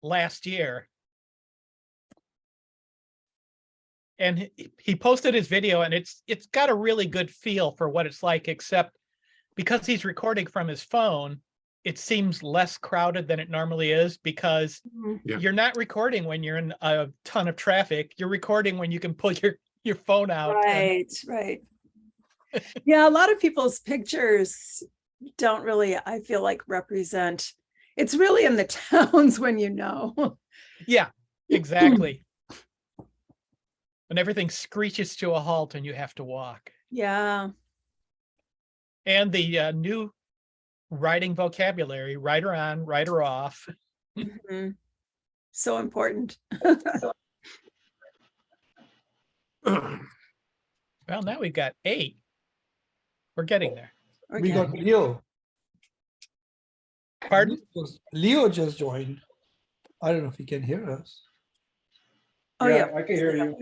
last year. And he posted his video, and it's got a really good feel for what it's like, except because he's recording from his phone, it seems less crowded than it normally is, because you're not recording when you're in a ton of traffic. You're recording when you can pull your phone out. Right, right. Yeah, a lot of people's pictures don't really, I feel like, represent. It's really in the towns when you know. Yeah, exactly. When everything screeches to a halt and you have to walk. Yeah. And the new writing vocabulary, writer on, writer off. So important. Well, now we've got 8. We're getting there. We got Leo. Pardon? Leo just joined. I don't know if he can hear us. Oh yeah, I can hear you.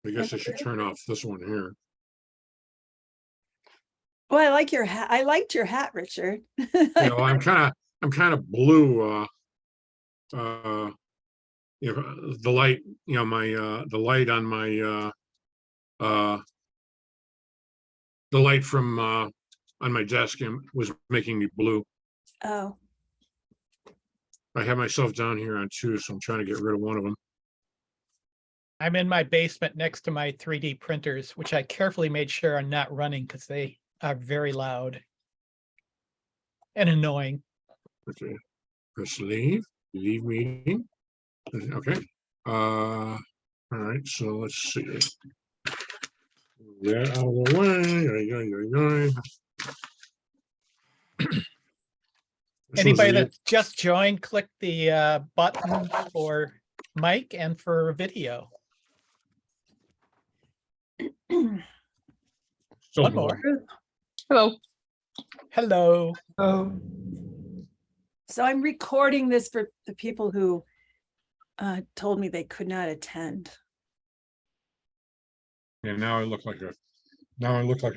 I guess I should turn off this one here. Well, I like your hat. I liked your hat, Richard. Yeah, well, I'm kind of blue. You know, the light. You know, my the light on my the light from on my desk was making me blue. Oh. I have myself down here on 2, so I'm trying to get rid of one of them. I'm in my basement next to my 3D printers, which I carefully made sure are not running because they are very loud and annoying. Okay, press leave meeting. Okay. All right, so let's see. That out of the way. Anybody that just joined, click the button for mic and for video. One more. Hello. Hello. Oh, So I'm recording this for the people who told me they could not attend. Yeah, now I look like a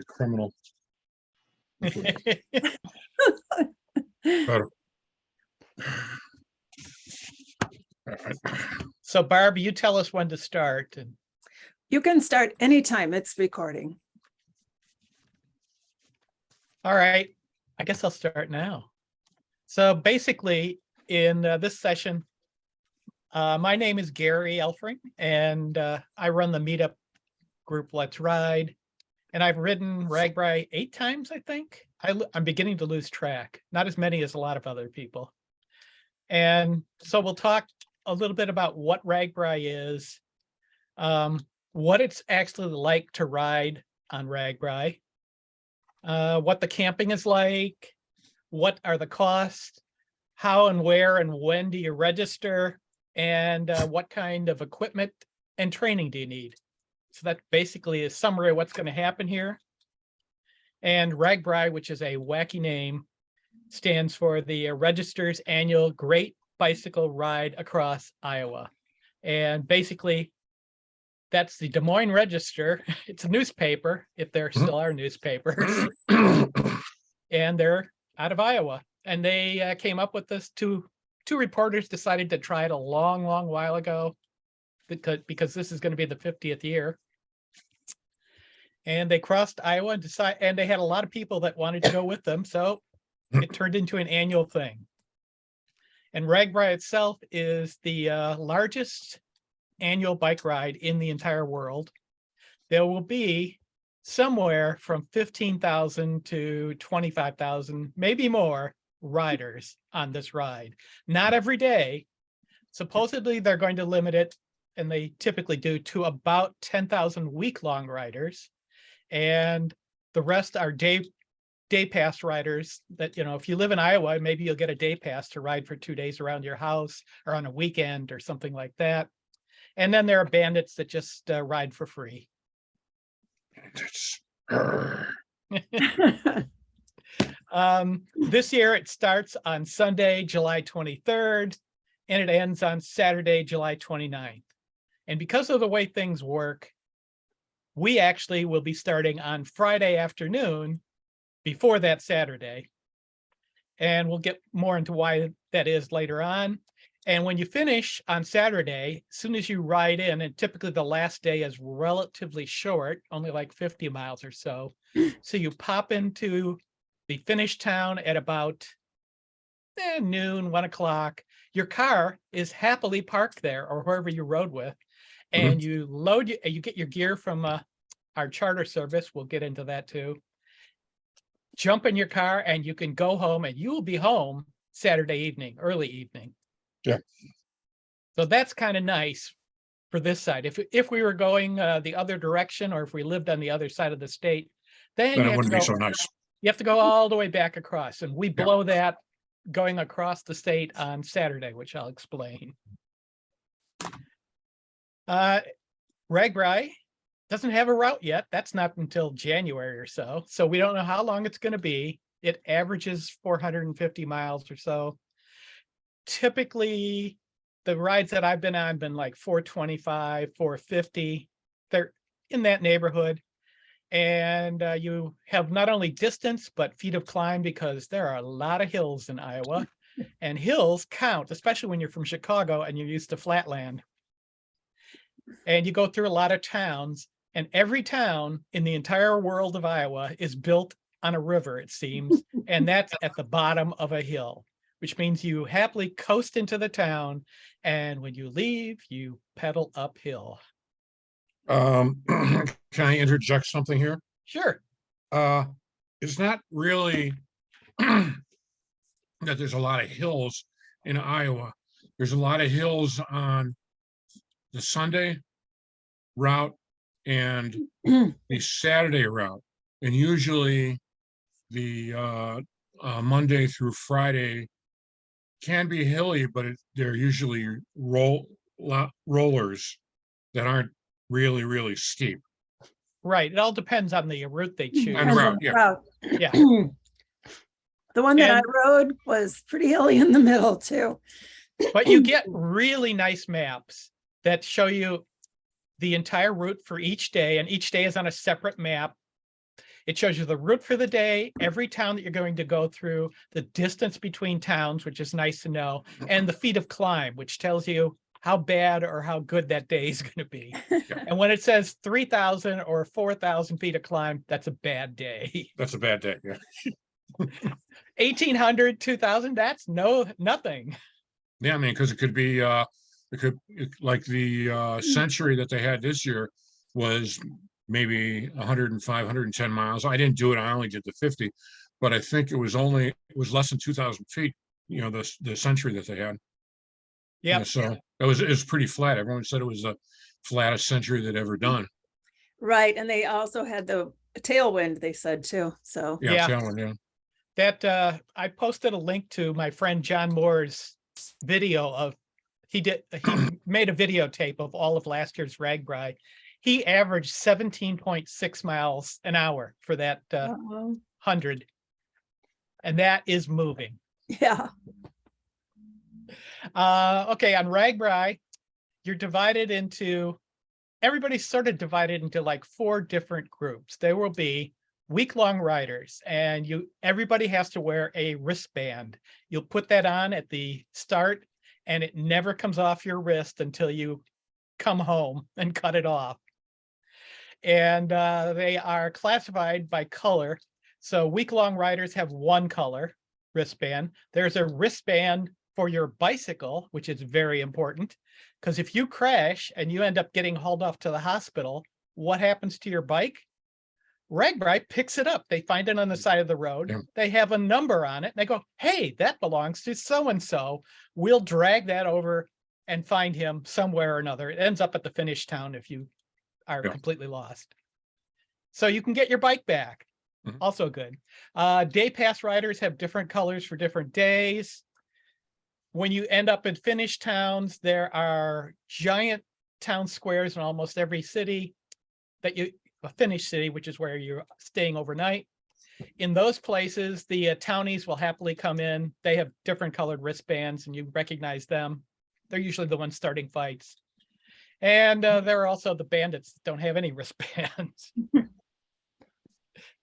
criminal. Better. So Barb, you tell us when to start. And You can start anytime it's recording. all right, I guess I'll start now. So basically, in this session, my name is Gary Elfring, and I run the meetup group Let's Ride. And I've ridden RAGBRAI 8 times, I think. I'm beginning to lose track, not as many as a lot of other people. And so we'll talk a little bit about what RAGBRAI is, what it's actually like to ride on RAGBRAI, what the camping is like, what are the costs, how and where and when do you register, and what kind of equipment and training do you need. So that basically is a summary of what's going to happen here. And RAGBRAI, which is a wacky name, stands for the Register's Annual Great Bicycle Ride Across Iowa. And basically, that's the Des Moines Register. It's a newspaper, if there still are newspapers. And they're out of Iowa. And they came up with this. Two reporters decided to try it a long, long while ago, because this is going to be the 50th year. And they crossed Iowa and they had a lot of people that wanted to go with them. So it turned into an annual thing. And RAGBRAI itself is the largest annual bike ride in the entire world. There will be somewhere from 15,000 to 25,000, maybe more, riders on this ride. Not every day. Supposedly they're going to limit it, and they typically do, to about 10,000 week-long riders. And the rest are day pass riders that, you know, if you live in Iowa, maybe you'll get a day pass to ride for 2 days around your house or on a weekend or something like that. And then there are bandits that just ride for free. This year it starts on Sunday, July 23rd, and it ends on Saturday, July 29th. And because of the way things work, we actually will be starting on Friday afternoon before that Saturday. And we'll get more into why that is later on. And when you finish on Saturday, as soon as you ride in, and typically the last day is relatively short, only like 50 miles or so. So you pop into the finish town at about noon, 1 o'clock. Your car is happily parked there or wherever you rode with. And you you get your gear from our charter service. We'll get into that too. Jump in your car and you can go home, and you will be home Saturday evening, early evening. Yeah. So that's kind of nice for this side. If we were going the other direction, or if we lived on the other side of the state, then Then you it have to wouldn't be go, so nice. you have to go all the way back across, and we Yeah. blow that going across the state on Saturday, which I'll explain. RAGBRAI doesn't have a route yet. That's not until January or so. So we don't know how long it's going to be. It averages 450 miles or so. Typically, the rides that I've been on been like 425, 450. They're in that neighborhood. And you have not only distance, but feet of climb, because there are a lot of hills in Iowa. And hills count, especially when you're from Chicago and you're used to flatland. And you go through a lot of towns, and every town in the entire world of Iowa is built on a river, it seems. And that's at the bottom of a hill, which means you happily coast into the town. And when you leave, you pedal uphill. Can I interject something here? Sure. It's not really that there's a lot of hills in Iowa. There's a lot of hills on the Sunday route and the Saturday route. And usually the Monday through Friday can be hilly, but they're usually rollers that aren't really, really steep. Right. It all depends on the route they choose. And route, yeah. Route. Yeah. The one that I And- rode was pretty hilly in the middle too. But you get really nice maps that show you the entire route for each day, and each day is on a separate map. It shows you the route for the day, every town that you're going to go through, the distance between towns, which is nice to know, and the feet of climb, which tells you how bad or how good that day is going to be. And when it says 3,000 or 4,000 feet of climb, that's a bad day. That's a bad day, yeah. 1,800, 2,000, that's nothing. Yeah, I mean, because it could be, like the century that they had this year was maybe 105, 110 miles. I didn't do it. I only did the 50, but I think it was less than 2,000 feet, the century that they had. Yeah. So it was pretty flat. Everyone said it was the flattest century they'd ever done. Right. And they also had the tailwind, they said too. So Yeah, Yeah. Talon, yeah. That I posted a link to my friend John Moore's video of he made a videotape of all of last year's RAGBRAI. He averaged 17.6 miles an hour for that 100, and that is moving. yeah. Okay, on RAGBRAI, you're everybody's sort of divided into like 4 different groups. There will be week-long riders, and everybody has to wear a wristband. You'll put that on at the start, and it never comes off your wrist until you come home and cut it off. And they are classified by color. So week-long riders have one color wristband. There's a wristband for your bicycle, which is very important, because if you crash and you end up getting hauled off to the hospital, what happens to your bike? RAGBRAI picks it up. They find it on the side of the road. Yeah. They have a number on it. And they go, hey, that belongs to so-and-so. We'll drag that over and find him somewhere or another. It ends up at the finish town if you are Yeah. completely lost. So you can get your bike back. Mhm. Also good. Day pass riders have different colors for different days. When you end up in finish towns, there are giant town squares in almost every city a finish city, which is where you're staying overnight. In those places, the townies will happily come in. They have different colored wristbands, and you recognize them. They're usually the ones starting fights. And there are also the bandits that don't have any wristbands.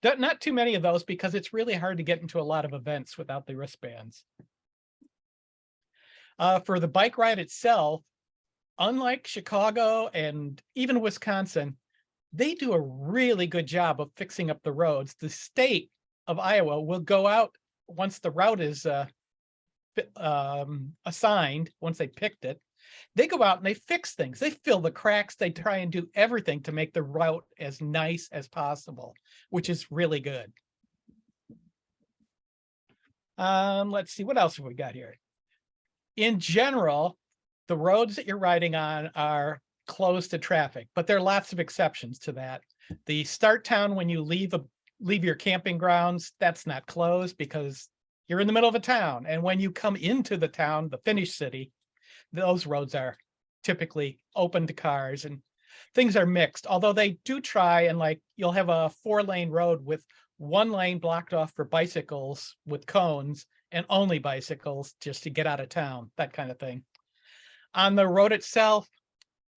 Not too many of those because it's really hard to get into a lot of events without the wristbands. For the bike ride itself, unlike Chicago and even Wisconsin, they do a really good job of fixing up the roads. The state of Iowa will go out once the route is assigned, once they picked it. They go out and they fix things. They fill the cracks. They try and do everything to make the route as nice as possible, which is really good. Let's see, what else have we got here? In general, the roads that you're riding on are closed to traffic, but there are lots of exceptions to that. The start town, when you leave your camping grounds, that's not closed because you're in the middle of a town. And when you come into the town, the finished city, those roads are typically open to cars and things are mixed. Although they do try and like you'll have a 4-lane road with 1 lane blocked off for bicycles with cones and only bicycles just to get out of town, that kind of thing. On the road itself,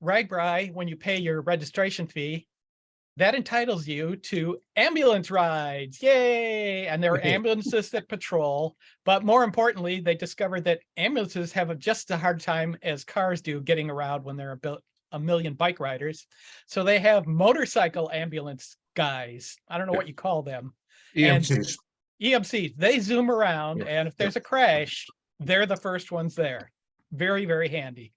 RAGBRAI, when you pay your registration fee, that entitles you to ambulance rides. Yay! And there are ambulances that patrol, but more importantly, they discovered that ambulances have just a hard time as cars do getting around when there are a million bike riders. So they have motorcycle ambulance guys. I don't know what you call them. EMTs. EMCs, they zoom around, Yeah, and if there's a crash, they're the first ones there. Very, very handy.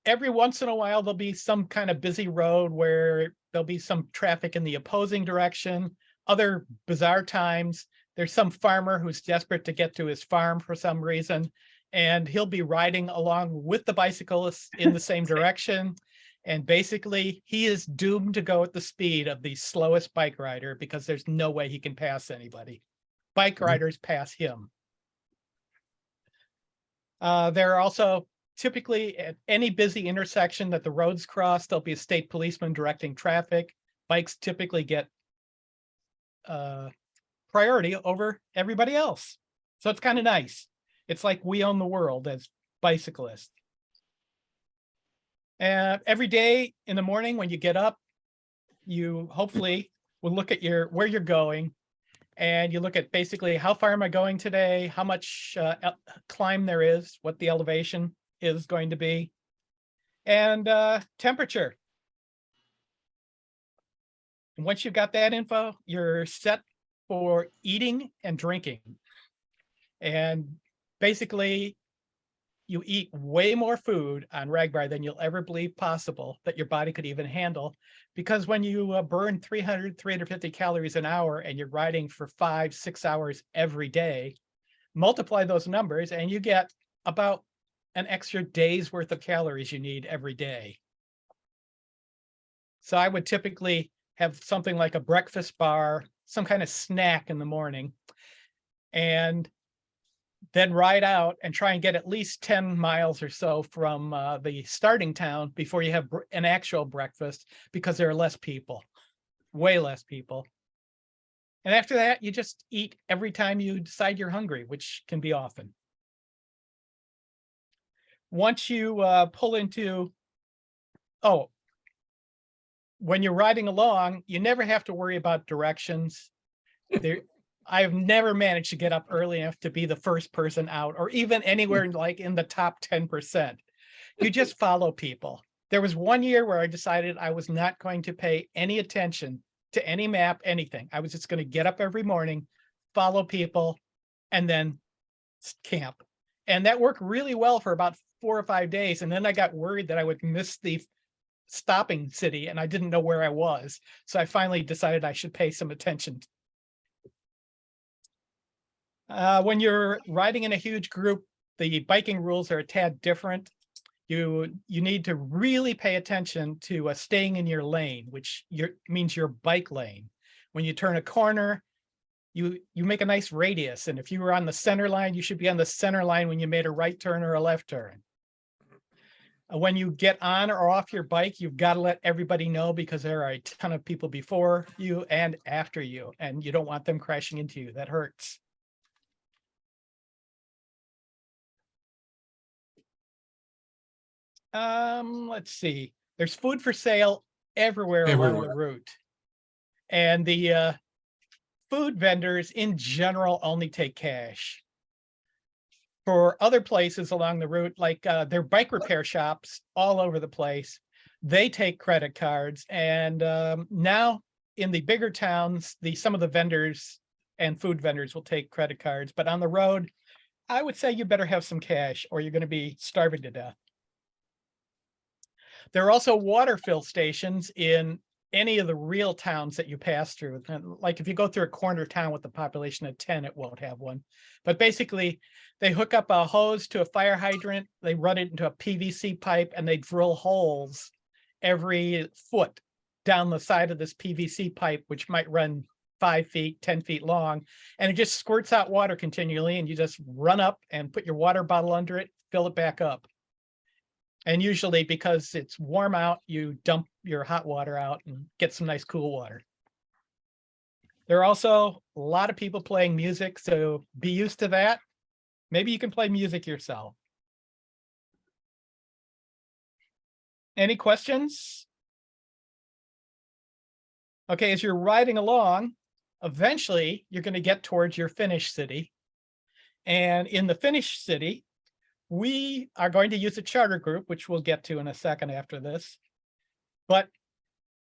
Every once in a while, there'll be some kind of busy road where there'll be some traffic in the opposing direction. Other bizarre times, there's some farmer who's desperate to get to his farm for some reason, and he'll be riding along with the bicyclists in the same direction. And basically, he is doomed to go at the speed of the slowest bike rider because there's no way he can pass anybody. Bike riders pass him. There are also typically at any busy intersection that the roads cross, there'll be a state policeman directing traffic. Bikes typically get priority over everybody else. So it's kind of nice. It's like we own the world as bicyclists. Every day in the morning when you get up, you hopefully will look at where you're going, and you look at basically how far am I going today, how much climb there is, what the elevation is going to be, and temperature. And once you've got that info, you're set for eating and drinking. And basically, you eat way more food on RAGBRAI than you'll ever believe possible that your body could even handle. Because when you burn 350 calories an hour and you're riding for 5-6 hours every day, multiply those numbers and you get about an extra day's worth of calories you need every day. So I would typically have something like a breakfast bar, some kind of snack in the morning, and then ride out and try and get at least 10 miles or so from the starting town before you have an actual breakfast, because there are less people, way less people. And after that, you just eat every time you decide you're hungry, which can be often. Once you pull into, when you're riding along, you never have to worry about directions. I've never managed to get up early enough to be the first person out, or even anywhere like in the top 10%. You just follow people. There was one year where I decided I was not going to pay any attention to any map, anything. I was just going to get up every morning, follow people, and then camp. And that worked really well for about 4 or 5 days. And then I got worried that I would miss the stopping city and I didn't know where I was. So I finally decided I should pay some attention. When you're riding in a huge group, the biking rules are a tad different. You need to really pay attention to staying in your lane, which means your bike lane. When you turn a corner, you make a nice radius. And if you were on the center line, you should be on the center line when you made a right turn or a left turn. When you get on or off your bike, you've got to let everybody know, because there are a ton of people before you and after you, and you don't want them crashing into you. That hurts. Let's see. There's food for sale everywhere along the Everywhere. route. And the food vendors in general only take cash. For other places along the route, like their bike repair shops all over the place, they take credit cards. And now in the bigger towns, some of the vendors and food vendors will take credit cards. But on the road, I would say you better have some cash or you're going to be starving to death. There are also water fill stations in any of the real towns that you pass through. Like if you go through a corner town with a population of 10, it won't have one. But basically, they hook up a hose to a fire hydrant, they run it into a PVC pipe, and they drill holes every foot down the side of this PVC pipe, which might run 5 feet, 10 feet long. And it just squirts out water continually, and you just run up and put your water bottle under it, fill it back up. And usually because it's warm out, you dump your hot water out and get some nice cool water. There are also a lot of people playing music, so be used to that. Maybe you can play music yourself. Any questions? Okay, as you're riding along, eventually you're going to get towards your finish city. And in the finish city, we are going to use a charter group, which we'll get to in a second after this. But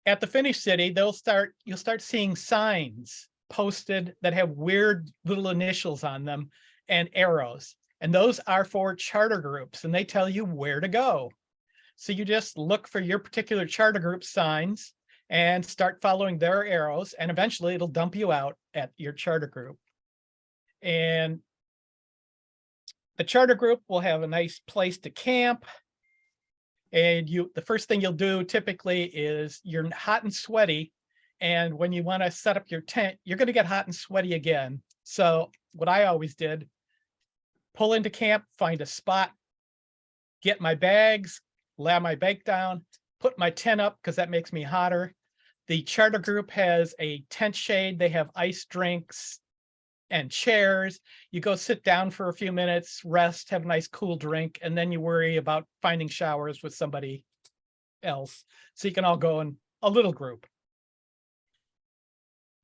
at the finish city, you'll start seeing signs posted that have weird little initials on them and arrows. And those are for charter groups, and they tell you where to go. So you just look for your particular charter group signs and start following their arrows, and eventually it'll dump you out at your charter group. And the charter group will have a nice place to camp. And the first thing you'll do typically is you're hot and sweaty. And when you want to set up your tent, you're going to get hot and sweaty again. So what I always did, pull into camp, find a spot, get my bags, lay my bike down, put my tent up because that makes me hotter. The charter group has a tent shade. They have ice drinks and chairs. You go sit down for a few minutes, rest, have a nice cool drink, and then you worry about finding showers with somebody else. So you can all go in a little group.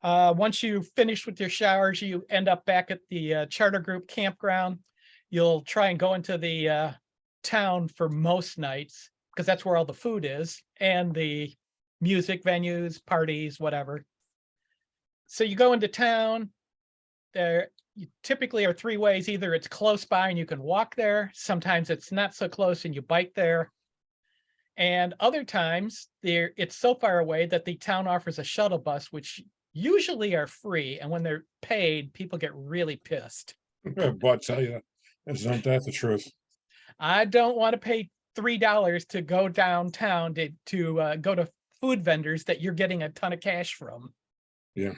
Once you finish with your showers, you end up back at the charter group campground. You'll try and go into the town for most nights because that's where all the food is and the music venues, parties, whatever. So you go into town. There typically are 3 ways. Either it's close by and you can walk there. Sometimes it's not so close and you bike there. And other times it's so far away that the town offers a shuttle bus, which usually are free. And when they're paid, people get really pissed. But tell you, isn't that the truth? I don't want to pay $3 to go downtown to go to food vendors that you're getting a ton of cash from. Yeah.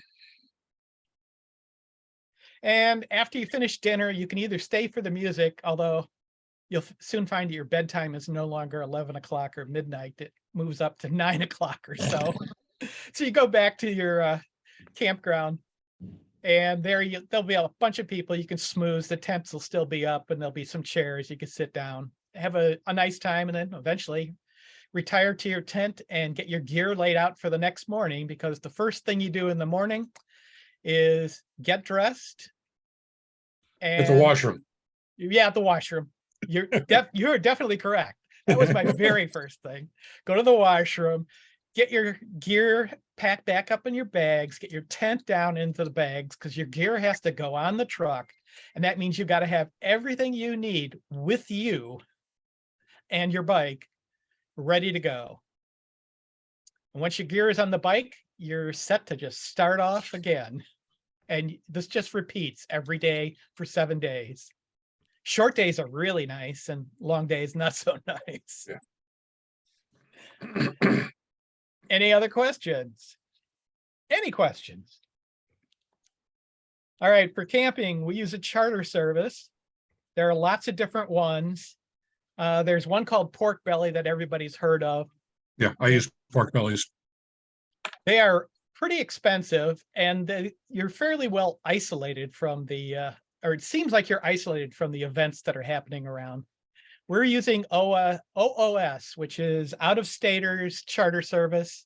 And after you finish dinner, you can either stay for the music, although you'll soon find that your bedtime is no longer 11 o'clock or midnight. It moves up to 9 o'clock or so. So you go back to your campground, and there'll be a bunch of people you can smooze. The tents will still be up, and there'll be some chairs you can sit down, have a nice time, and then eventually retire to your tent and get your gear laid out for the next morning, because the first thing you do in the morning is get dressed. And At the washroom. Yeah, at the washroom. You're definitely correct. That was my very first thing. Go to the washroom, get your gear packed back up in your bags, get your tent down into the bags because your gear has to go on the truck. And that means you've got to have everything you need with you and your bike ready to go. And once your gear is on the bike, you're set to just start off again. And this just repeats every day for 7 days. Short days are really nice and long days not so nice. Yeah. Any other questions? Any questions? All right, for camping, we use a charter service. There are lots of different ones. There's one called Pork Belly that everybody's heard of. Yeah, I use pork bellies. They are pretty expensive, and you're fairly well isolated from or it seems like you're isolated from the events that are happening around. We're using OOS, which is Out of Staters Charter Service.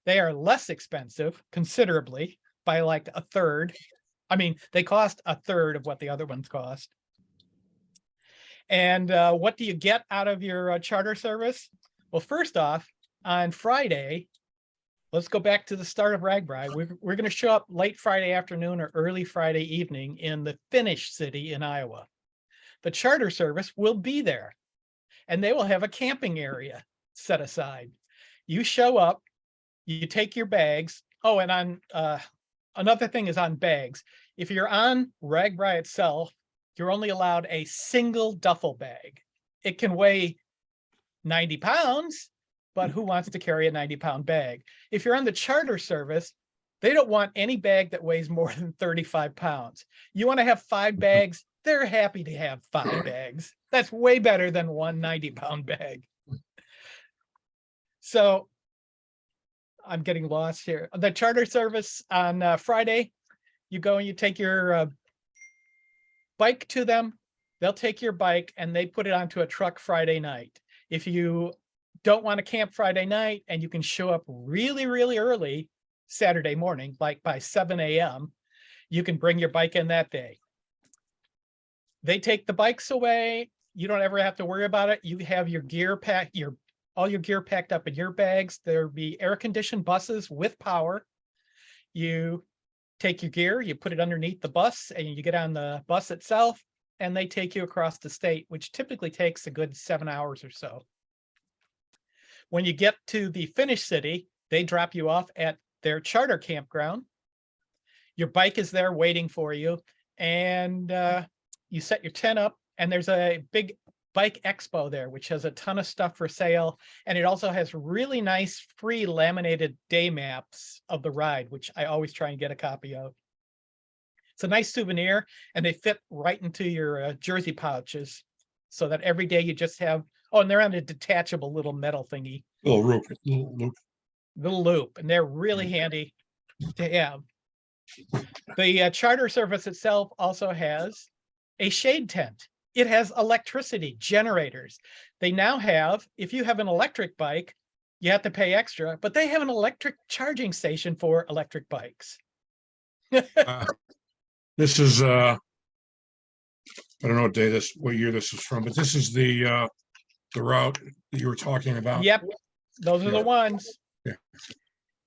They are less expensive considerably by like a third. I mean, they cost a third of what the other ones cost. And what do you get out of your charter service? Well, first off, on Friday, let's go back to the start of RAGBRAI. We're going to show up late Friday afternoon or early Friday evening in the Finnish city in Iowa. The charter service will be there, and they will have a camping area set aside. You show up, you take your bags. Oh, and on another thing is on bags. If you're on RAGBRAI itself, you're only allowed a single duffel bag. It can weigh 90 pounds, but who wants to carry a 90-pound bag? If you're on the charter service, they don't want any bag that weighs more than 35 pounds. You want to have 5 bags, they're happy to have 5 bags. That's way better than one 90-pound bag. So I'm getting lost here. The charter service on Friday, you go and you take your bike to them. They'll take your bike and they put it onto a truck Friday night. If you don't want to camp Friday night and you can show up really, really early Saturday morning, like by 7 a.m., you can bring your bike in that day. They take the bikes away. You don't ever have to worry about it. You have your gear packed, all your gear packed up in your bags. There'll be air-conditioned buses with power. You take your gear, you put it underneath the bus, and you get on the bus itself, and they take you across the state, which typically takes a good 7 hours or so. When you get to the Finnish city, they drop you off at their charter campground. Your bike is there waiting for you, and you set your tent up, and there's a big bike expo there, which has a ton of stuff for sale. And it also has really nice free laminated day maps of the ride, which I always try and get a copy of. It's a nice souvenir, and they fit right into your jersey pouches so that every day you just have, oh, and they're on a detachable little metal thingy. Little loop. Little loop, and they're really handy to have. The charter service itself also has a shade tent. It has electricity generators. They now have, if you have an electric bike, you have to pay extra, but they have an electric charging station for electric bikes. This is I don't know what year this is from, but this is the route that you were talking about. Yep, those are the ones. Yeah.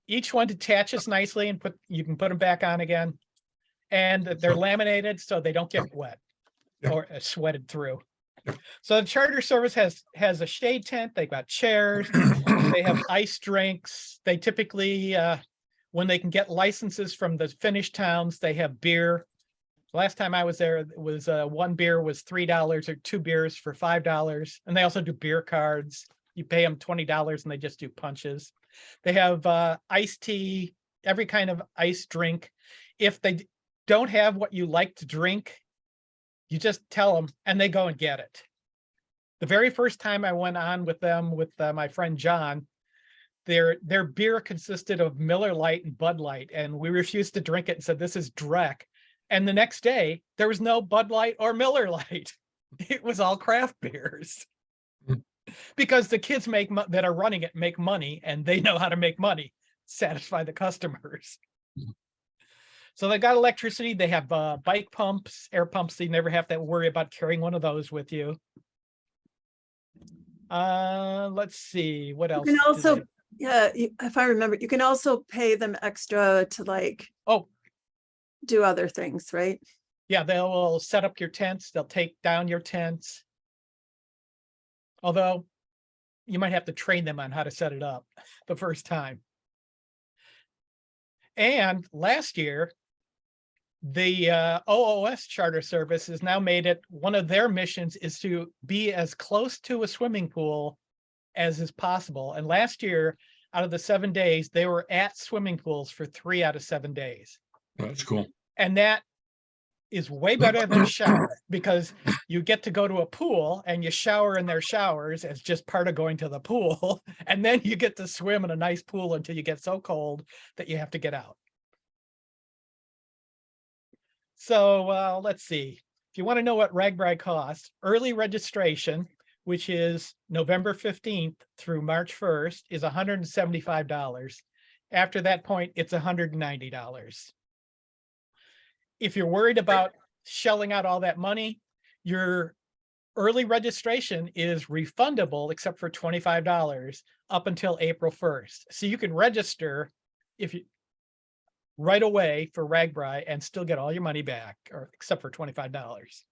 Each one detaches nicely and you can put them back on again. And they're laminated so they don't get wet or sweated through. So the charter service has a shade tent. They've got chairs. They have ice drinks. They typically, when they can get licenses from the Finnish towns, they have beer. Last time I was there, it was one beer was $3 or 2 beers for $5. And they also do beer cards. You pay them $20 and they just do punches. They have iced tea, every kind of ice drink. If they don't have what you like to drink, you just tell them and they go and get it. The very first time I went on with them with my friend John, their beer consisted of Miller Lite and Bud Light, and we refused to drink it and said, this is dreck. And the next day, there was no Bud Light or Miller Lite. It was all craft beers. Because the kids that are running it make money, and they know how to make money, satisfy the customers. So they got electricity. They have bike pumps, air pumps. So you never have to worry about carrying one of those with you. Let's see what else. You can also, if I remember, you can also pay them extra to do other things, right? Yeah, they'll set up your tents. They'll take down your tents. Although you might have to train them on how to set it up the first time. And last year, the OOS charter service has now made it one of their missions is to be as close to a swimming pool as is possible. And last year, out of the 7 days, they were at swimming pools for 3 out of 7 days. That's cool. And that is way better than a shower, because you get to go to a pool and you shower in their showers as just part of going to the pool. And then you get to swim in a nice pool until you get so cold that you have to get out. So let's see. If you want to know what RAGBRAI costs, early registration, which is November 15th through March 1st, is $175. After that point, it's $190. If you're worried about shelling out all that money, your early registration is refundable except for $25 up until April 1st. So you can register if you right away for RAGBRAI and still get all your money back, or except for $25.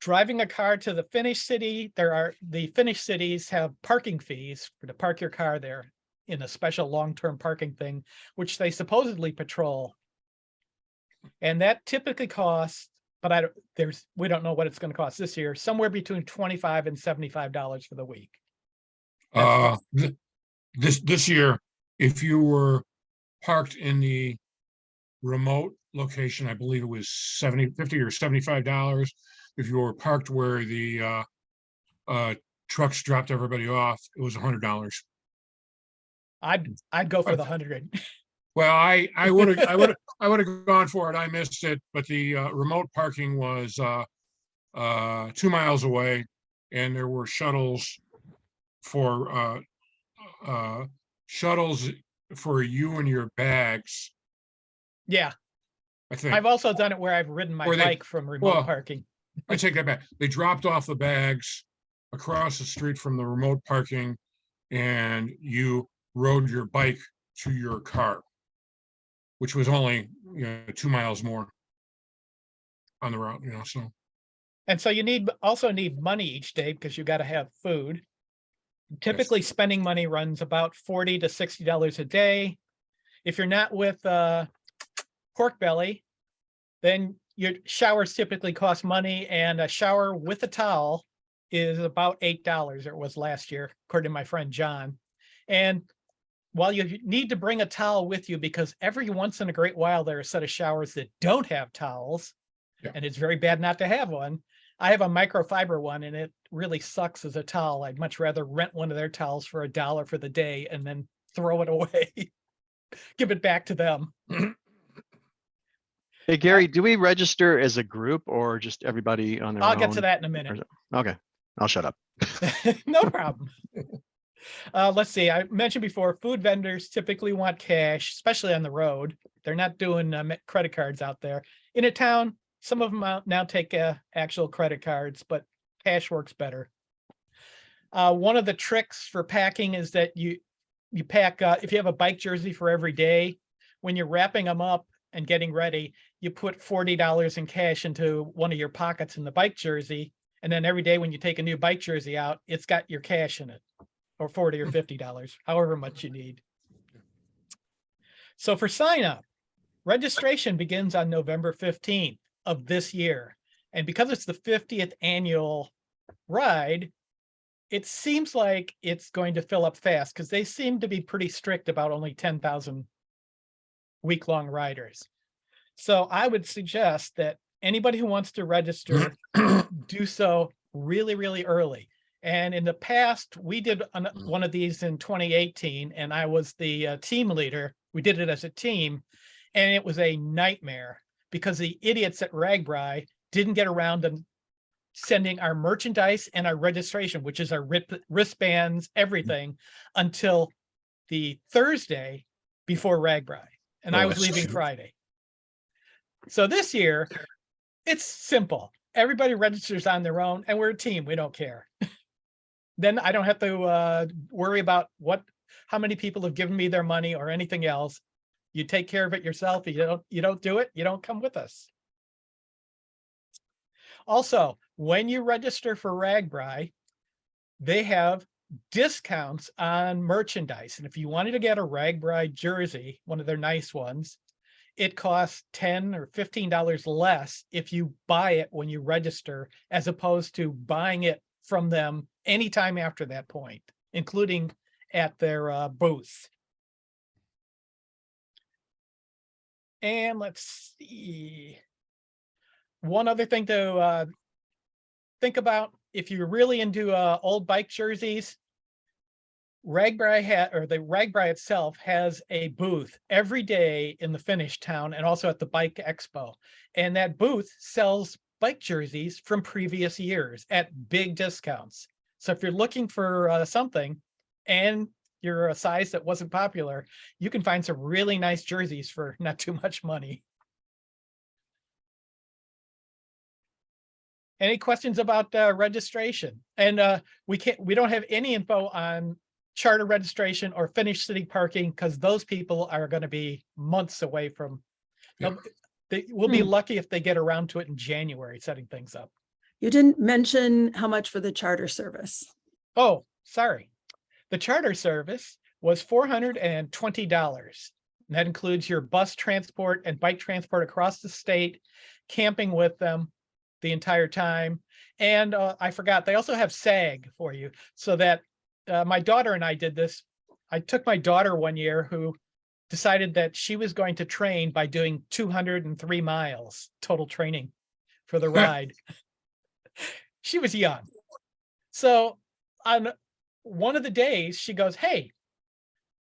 Driving a car to the Finnish city, the Finnish cities have parking fees to park your car there in a special long-term parking thing, which they supposedly patrol. And that typically costs, but we don't know what it's going to cost this year, somewhere between $25 and $75 for the week. This year, if you were parked in the remote location, I believe it was $50 or $75. If you were parked where the trucks dropped everybody off, it was $100. I'd go for the 100. Well, I would have gone for it. I missed it, but the remote parking was 2 miles away, and there were shuttles for you and your bags. Yeah, I think I've also done it where I've ridden my Or they- bike from remote well, parking. I take that back. They dropped off the bags across the street from the remote parking, and you rode your bike to your car, which was only 2 miles more on the route. So And so you also need money each day because you got to have food. Typically, spending money runs about $40 to $60 a day. If you're not with Pork Belly, then your showers typically cost money, and a shower with a towel is about $8. It was last year, according to my friend John. And while you need to bring a towel with you, because every once in a great while there are a set of showers that don't have towels, and it's very bad not to have one. I have a microfiber one, and it really sucks as a towel. I'd much rather rent one of their towels for $1 for the day and then throw it away, give it back to them. Hey, Gary, do we register as a group or just everybody on their own? I'll get to that in a minute. Okay, I'll shut up. No problem. Let's see. I mentioned before, food vendors typically want cash, especially on the road. They're not doing credit cards out there. In a town, some of them now take actual credit cards, but cash works better. One of the tricks for packing is that you pack, if you have a bike jersey for every day, when you're wrapping them up and getting ready, you put $40 in cash into one of your pockets in the bike jersey. And then every day when you take a new bike jersey out, it's got your cash in it, or $40 or $50, however much you need. So for sign up, registration begins on November 15th of this year. And because it's the 50th annual ride, it seems like it's going to fill up fast because they seem to be pretty strict about only 10,000 week-long riders. So I would suggest that anybody who wants to register do so really, really early. And in the past, we did one of these in 2018, and I was the team leader. We did it as a team, and it was a nightmare because the idiots at RAGBRAI didn't get around to sending our merchandise and our registration, which is our wristbands, everything, until the Thursday before RAGBRAI. And I was leaving Friday. So this year, it's simple. Everybody registers on their own, and we're a team. We don't care. Then I don't have to worry about how many people have given me their money or anything else. You take care of it yourself. You don't do it, you don't come with us. Also, when you register for RAGBRAI, they have discounts on merchandise. And if you wanted to get a RAGBRAI jersey, one of their nice ones, it costs $10 or $15 less if you buy it when you register, as opposed to buying it from them anytime after that point, including at their booth. And let's see. One other thing to think about, if you're really into old bike jerseys, RAGBRAI itself has a booth every day in the Finnish town and also at the Bike Expo. And that booth sells bike jerseys from previous years at big discounts. So if you're looking for something and you're a size that wasn't popular, you can find some really nice jerseys for not too much money. Any questions about registration? And we don't have any info on charter registration or finished city parking because those people are going to be months away from. Yeah. They will be Hmm. lucky if they get around to it in January, setting things up. You didn't mention how much for the charter service. Oh, sorry. The charter service was $420. And that includes your bus transport and bike transport across the state, camping with them the entire time. And I forgot, they also have SAG for you so that my daughter and I did this. I took my daughter one year who decided that she was going to train by doing 203 miles total training for the ride. She was young. So on one of the days, she goes, hey,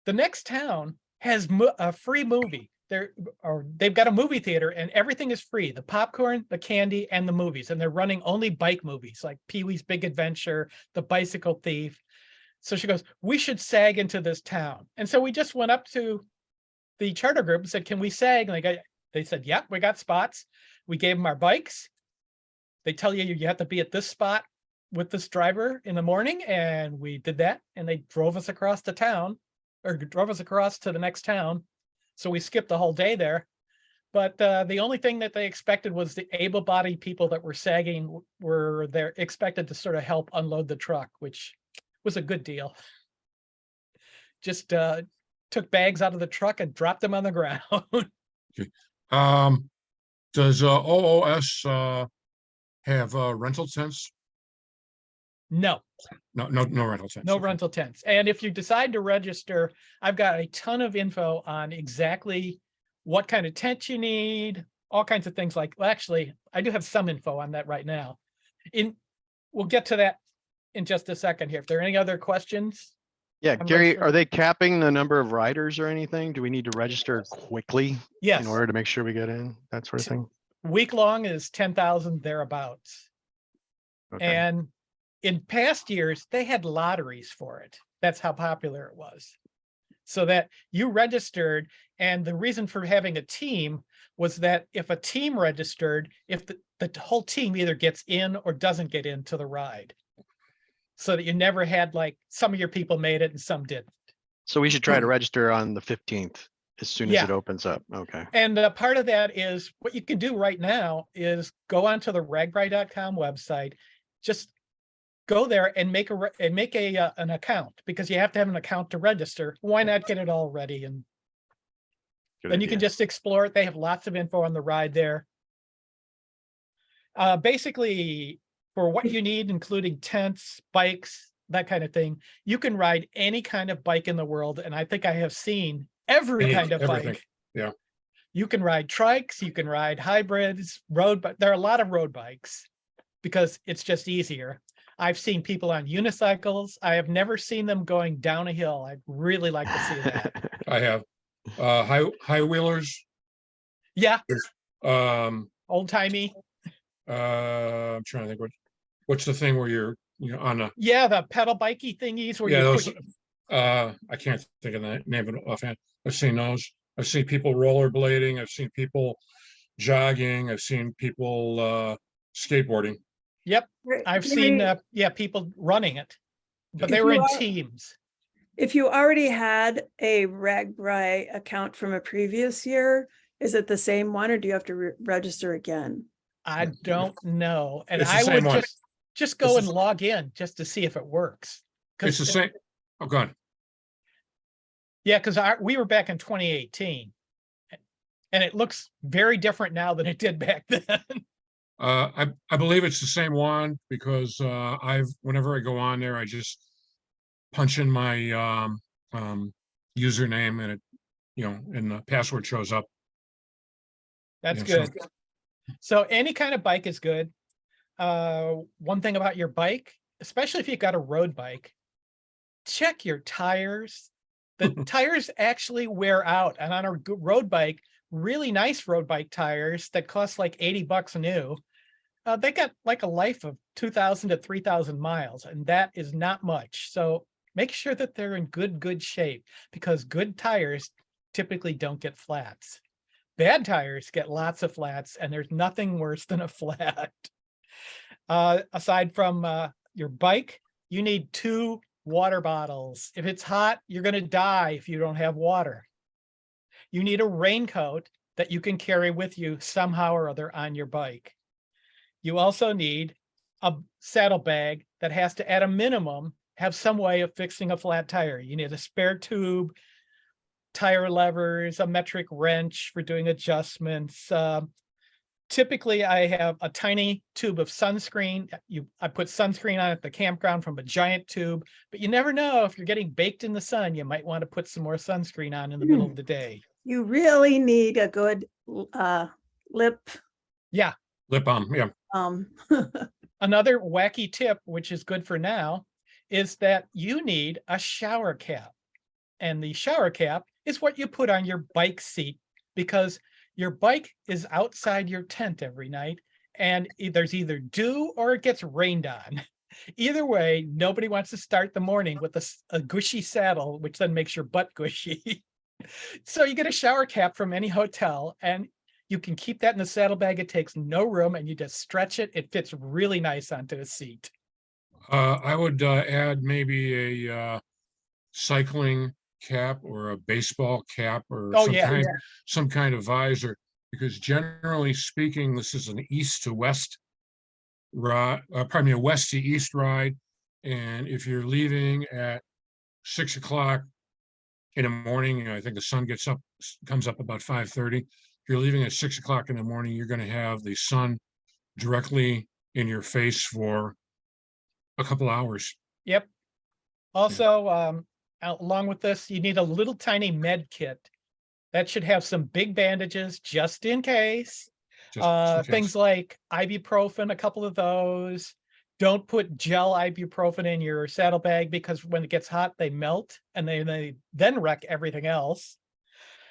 the next town has a free movie. They've got a movie theater and everything is free. The popcorn, the candy, and the movies. And they're running only bike movies like Pee-wee's Big Adventure, The Bicycle Thief. So she goes, we should SAG into this town. And so we just went up to the charter group and said, can we SAG? And they said, yep, we got spots. We gave them our bikes. They tell you have to be at this spot with this driver in the morning. And we did that. And they drove us across the town or drove us across to the next town. So we skipped the whole day there. But the only thing that they expected was the able-bodied people that were SAGing were there expected to sort of help unload the truck, which was a good deal. Just took bags out of the truck and dropped them on the ground. Does OOS have rental tents? No, No rental tents. no Okay. rental tents. And if you decide to register, I've got a ton of info on exactly what kind of tent you need, all kinds of things well, actually, I do have some info on that right now. We'll get to that in just a second here. If there are any other questions. Yeah, I'm Gary, registering. are they capping the number of riders or anything? Do we need to register quickly Yes, in order to make sure we get in, that sort of thing? week long is 10,000 thereabouts. Okay. And in past years, they had lotteries for it. That's how popular it was. So that you registered, and the reason for having a team was that if a team registered, if the whole team either gets in or doesn't get into the ride. So that you never had like some of your people made it and some didn't. So we should try to register on the 15th as soon as Yeah. it opens up. Okay. And part of that is what you can do right now is go onto the ragbrai.com website, just go there and make an account because you have to have an account to register. Why not get it all ready? And Good then you can idea. just explore it. They have lots of info on the ride there. Basically, for what you need, including tents, bikes, that kind of thing, you can ride any kind of bike in the world. And I think I have seen every kind of Everything. bike. Yeah. You can ride trikes, you can ride hybrids, but there are a lot of road bikes because it's just easier. I've seen people on unicycles. I have never seen them going down a hill. I'd really like to see that. I have high wheelers. Yeah, Um, old timey. I'm trying to think what's the thing where you're on a Yeah, the pedal bikey thingies where yeah you those push. I can't think of the name of it offhand. I've seen those. I've seen people rollerblading. I've seen people jogging. I've seen people skateboarding. Yep, I've seen people running it, but they were in teams. If you already had a RAGBRAI account from a previous year, is it the same one or do you have to register again? I don't know, and It's the I same would one. just go It's and the- log in just to see if it works. It's the same. Oh, God. Yeah, because we were back in 2018, and it looks very different now than it did back then. I believe it's the same one because whenever I go on there, I just punch in my username and and the password shows up. That's Yeah, so- good. So any kind of bike is good. One thing about your bike, especially if you've got a road bike, check your tires. The tires actually wear out. And on a road bike, really nice road bike tires that cost like $80 new, they got like a life of 2,000 to 3,000 miles, and that is not much. So make sure that they're in good shape, because good tires typically don't get flats. Bad tires get lots of flats, and there's nothing worse than a flat. Aside from your bike, you need 2 water bottles. If it's hot, you're going to die if you don't have water. You need a raincoat that you can carry with you somehow or other on your bike. You also need a saddlebag that has to, at a minimum, have some way of fixing a flat tire. You need a spare tube, tire levers, a metric wrench for doing adjustments. Typically, I have a tiny tube of sunscreen. I put sunscreen on at the campground from a giant tube, but you never know, if you're getting baked in the sun, you might want to put some more sunscreen on in the middle of the day. You really need a good lip. Yeah. Lip balm, yeah. Another wacky tip, which is good for now, is that you need a shower cap. And the shower cap is what you put on your bike seat, because your bike is outside your tent every night, and there's either dew or it gets rained on. Either way, nobody wants to start the morning with a gushy saddle, which then makes your butt gushy. So you get a shower cap from any hotel, and you can keep that in the saddlebag. It takes no room, and you just stretch it. It fits really nice onto a seat. I would add maybe a cycling cap or a baseball cap or Oh, yeah. some kind of visor, because generally speaking, this is an east to west ride, pardon me, a west to east ride. And if you're leaving at 6 o'clock in the morning, I think the sun comes up about 5:30. If you're leaving at 6 o'clock in the morning, you're going to have the sun directly in your face for a couple hours. Yep. Also, along with this, you need a little tiny med kit that should have some big bandages just in case. Just in case. Things like ibuprofen, a couple of those. Don't put gel ibuprofen in your saddlebag, because when it gets hot, they melt, and they then wreck everything else.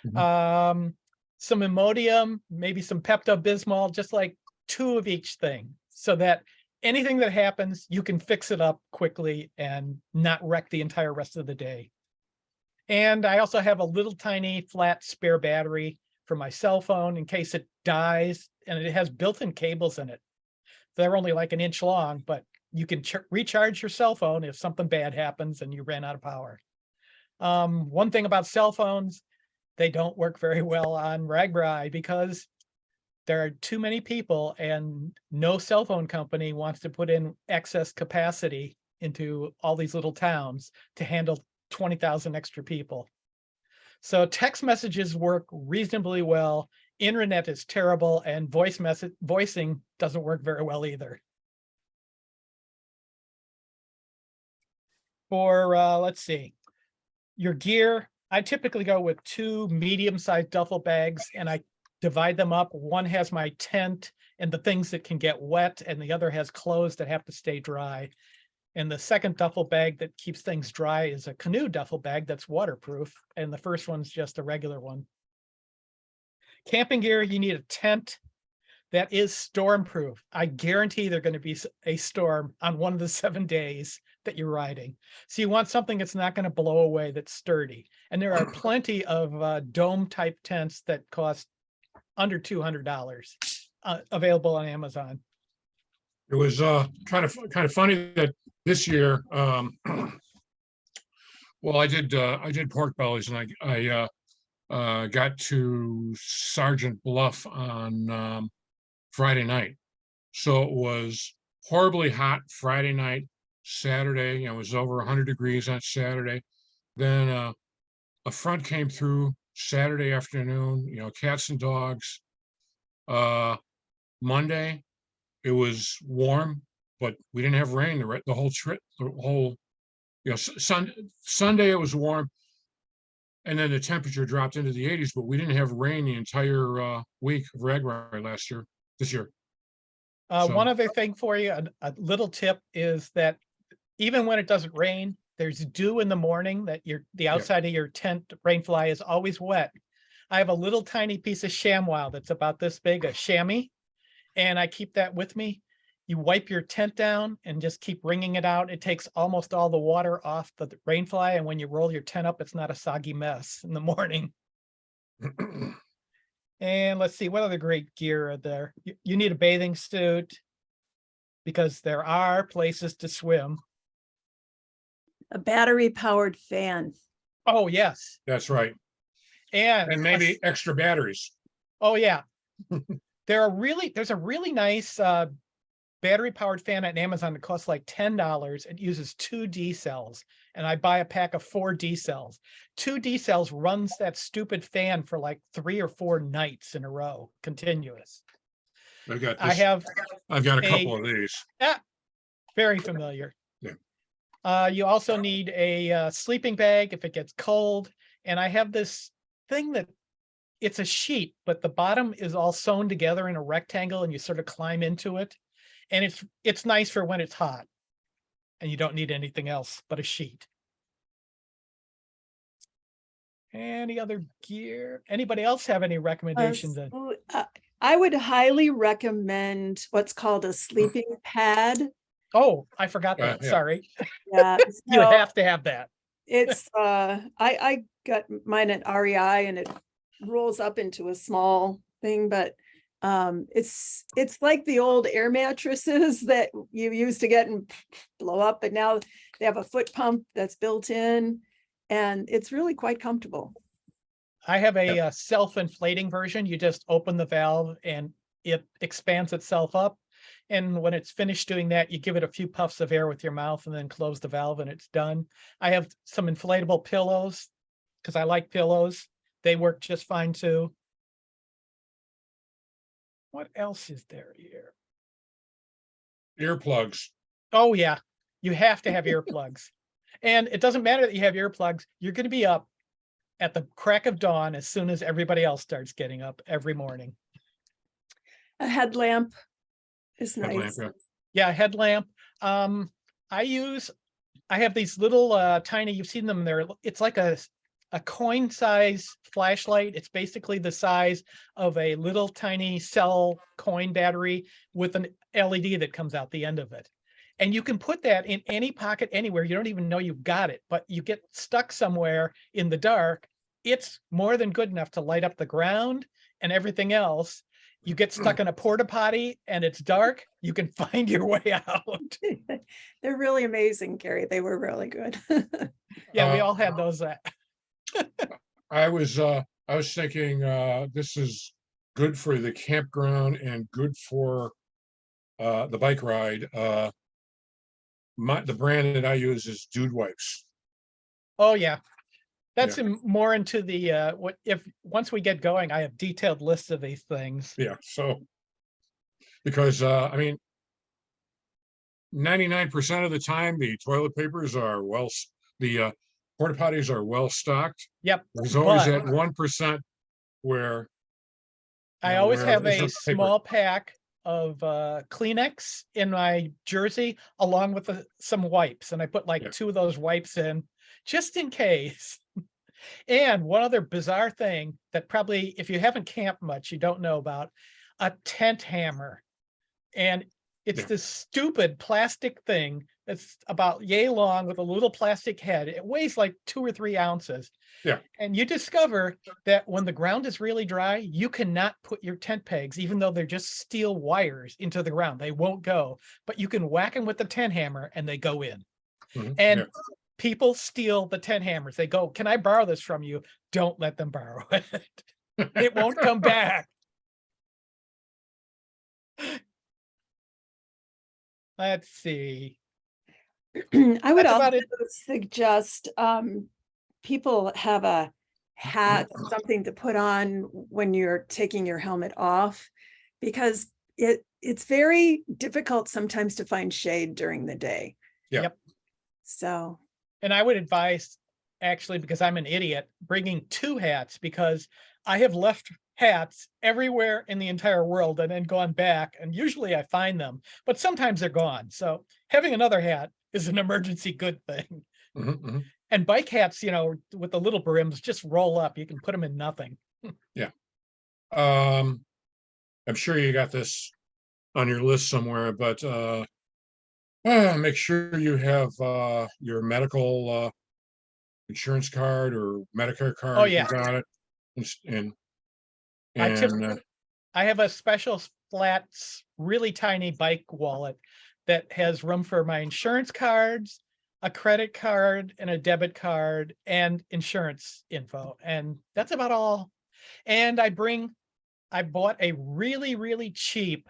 Some Imodium, maybe some Pepto-Bismol, just like 2 of each thing, so that anything that happens, you can fix it up quickly and not wreck the entire rest of the day. And I also have a little tiny flat spare battery for my cell phone in case it dies, and it has built-in cables in it. They're only like 1 inch long, but you can recharge your cell phone if something bad happens and you ran out of power. One thing about cell phones, they don't work very well on RAGBRAI, because there are too many people, and no cell phone company wants to put in excess capacity into all these little towns to handle 20,000 extra people. So text messages work reasonably well. Internet is terrible, and voicing doesn't work very well either. For let's see, your gear, I typically go with 2 medium-sized duffel bags, and I divide them up. One has my tent and the things that can get wet, and the other has clothes that have to stay dry. And the second duffel bag that keeps things dry is a canoe duffel bag that's waterproof, and the first one's just a regular one. Camping gear, you need a tent that is storm-proof. I guarantee there's going to be a storm on one of the 7 days that you're riding. So you want something that's not going to blow away, that's sturdy. And there are plenty of dome-type tents that cost under $200 available on Amazon. It was kind of funny that this year, well, I did pork bellies, and I got to Sergeant Bluff on Friday night. So it was horribly hot Friday night. Saturday, it was over 100 degrees on Saturday. Then a front came through Saturday afternoon, cats and dogs. Monday, it was warm, but we didn't have rain the whole trip, Sunday it was warm, and then the temperature dropped into the 80s, but we didn't have rain the entire week of RAGBRAI this year. One other thing for you, a little tip, is that even when it doesn't rain, there's dew in the morning, that the outside of your tent rainfly is always wet. I have a little tiny piece of ShamWow that's about this big, a chamois, and I keep that with me. You wipe your tent down and just keep wringing it out. It takes almost all the water off the rainfly. And when you roll your tent up, it's not a soggy mess in the morning. And let's see, what other great gear are there? You need a bathing suit because there are places to swim. A battery powered fan. Oh, yes. That's right. And And maybe extra batteries. oh, yeah. There's a really nice battery powered fan at Amazon that costs like $10. It uses 2 D cells, and I buy a pack of 4 D cells. 2 D cells runs that stupid fan for like 3 or 4 nights in a row, continuous. I've got I this. have I've got a a- couple of these. very familiar. Yeah. You also need a sleeping bag if it gets cold. And I have this thing that it's a sheet, but the bottom is all sewn together in a rectangle and you sort of climb into it. And it's nice for when it's hot and you don't need anything else but a sheet. Any other gear? Anybody else have any recommendations? I would highly recommend what's called a sleeping pad. Oh, I forgot that. Yeah. Sorry. Yeah, You so have to have that. it's I got mine at REI and it rolls up into a small thing, but it's like the old air mattresses that you used to get and blow up, but now they have a foot pump that's built in, and it's really quite comfortable. I have a self-inflating version. You just open the valve and it expands itself up. And when it's finished doing that, you give it a few puffs of air with your mouth and then close the valve and it's done. I have some inflatable pillows because I like pillows. They work just fine too. What else is there here? Earplugs. Oh, yeah. You have to have earplugs. And it doesn't matter that you have earplugs. You're going to be up at the crack of dawn as soon as everybody else starts getting up every morning. A headlamp is Headlamp, nice. yeah. Yeah, headlamp. I have these little tiny, you've seen them there. It's like a coin size flashlight. It's basically the size of a little tiny cell coin battery with an LED that comes out the end of it. And you can put that in any pocket anywhere. You don't even know you've got it, but you get stuck somewhere in the dark. It's more than good enough to light up the ground and everything else. You get stuck in a porta potty and it's dark, you can find your way out. They're really amazing, Gary. They were really good. Yeah, we Uh, all had those. I was thinking this is good for the campground and good for the bike ride. The brand that I use is Dude Wipes. Oh, yeah. That's more into the once we get going, I have detailed lists of these things. Yeah, so because I mean 99% of the time the toilet papers are the porta potties are well stocked. Yep. There's always but that 1% where I know, always where have there's a no paper. small pack of Kleenex in my jersey along with some wipes. And I put like 2 of those wipes in just in case. And one other bizarre thing that probably, if you haven't camped much, you don't know about, a tent hammer. And it's this stupid plastic thing that's about yay long with a little plastic head. It weighs like 2 or 3 ounces. Yeah. And you discover that when the ground is really dry, you cannot put your tent pegs, even though they're just steel wires, into the ground. They won't go, but you can whack them with the tent hammer and they go in. Mhm, And people steal the tent hammers. They go, "Can I borrow this from you?" Don't let them borrow it. It won't come back. Let's see. I would That's about also it. suggest people have a hat, something to put on when you're taking your helmet off, because it's very difficult sometimes to find shade during the day. Yeah. Yep. So And I would advise, actually, because I'm an idiot, bringing 2 hats, because I have left hats everywhere in the entire world and then gone back, and usually I find them, but sometimes they're gone. So having another hat is an emergency good thing. mhm, mhm. And bike hats, with the little brims, just roll up. You can put them in nothing. I'm sure you got this on your list somewhere, but make sure you have your medical insurance card or Medicare card. Oh, if you yeah. got it. And I and typically, I have a special flat, really tiny bike wallet that has room for my insurance cards, a credit card and a debit card and insurance info. And that's about all. And I bought a really, really cheap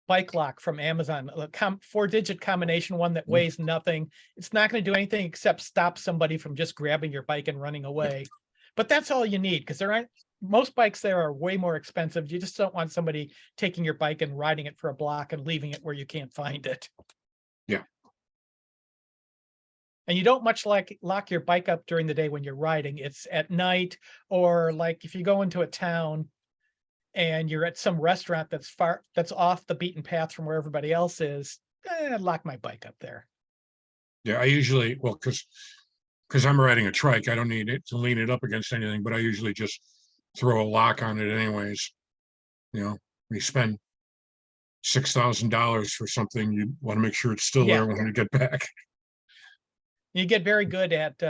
bike lock from Amazon, a 4-digit combination one that weighs nothing. It's not going to do anything except stop somebody from just grabbing your bike and running away. But that's all you need, because most bikes there are way more expensive. You just don't want somebody taking your bike and riding it for a block and leaving it where you can't find it. Yeah. And you don't much like lock your bike up during the day when you're riding. It's at night, or like if you go into a town and you're at some restaurant that's off the beaten path from where everybody else is, lock my bike up there. yeah, I usually, well, because I'm riding a trike, I don't need it to lean it up against anything, but I usually just throw a lock on it anyways. You know, when you spend $6,000 for something, you want to make sure it's still Yeah. there when you get back. You get very good at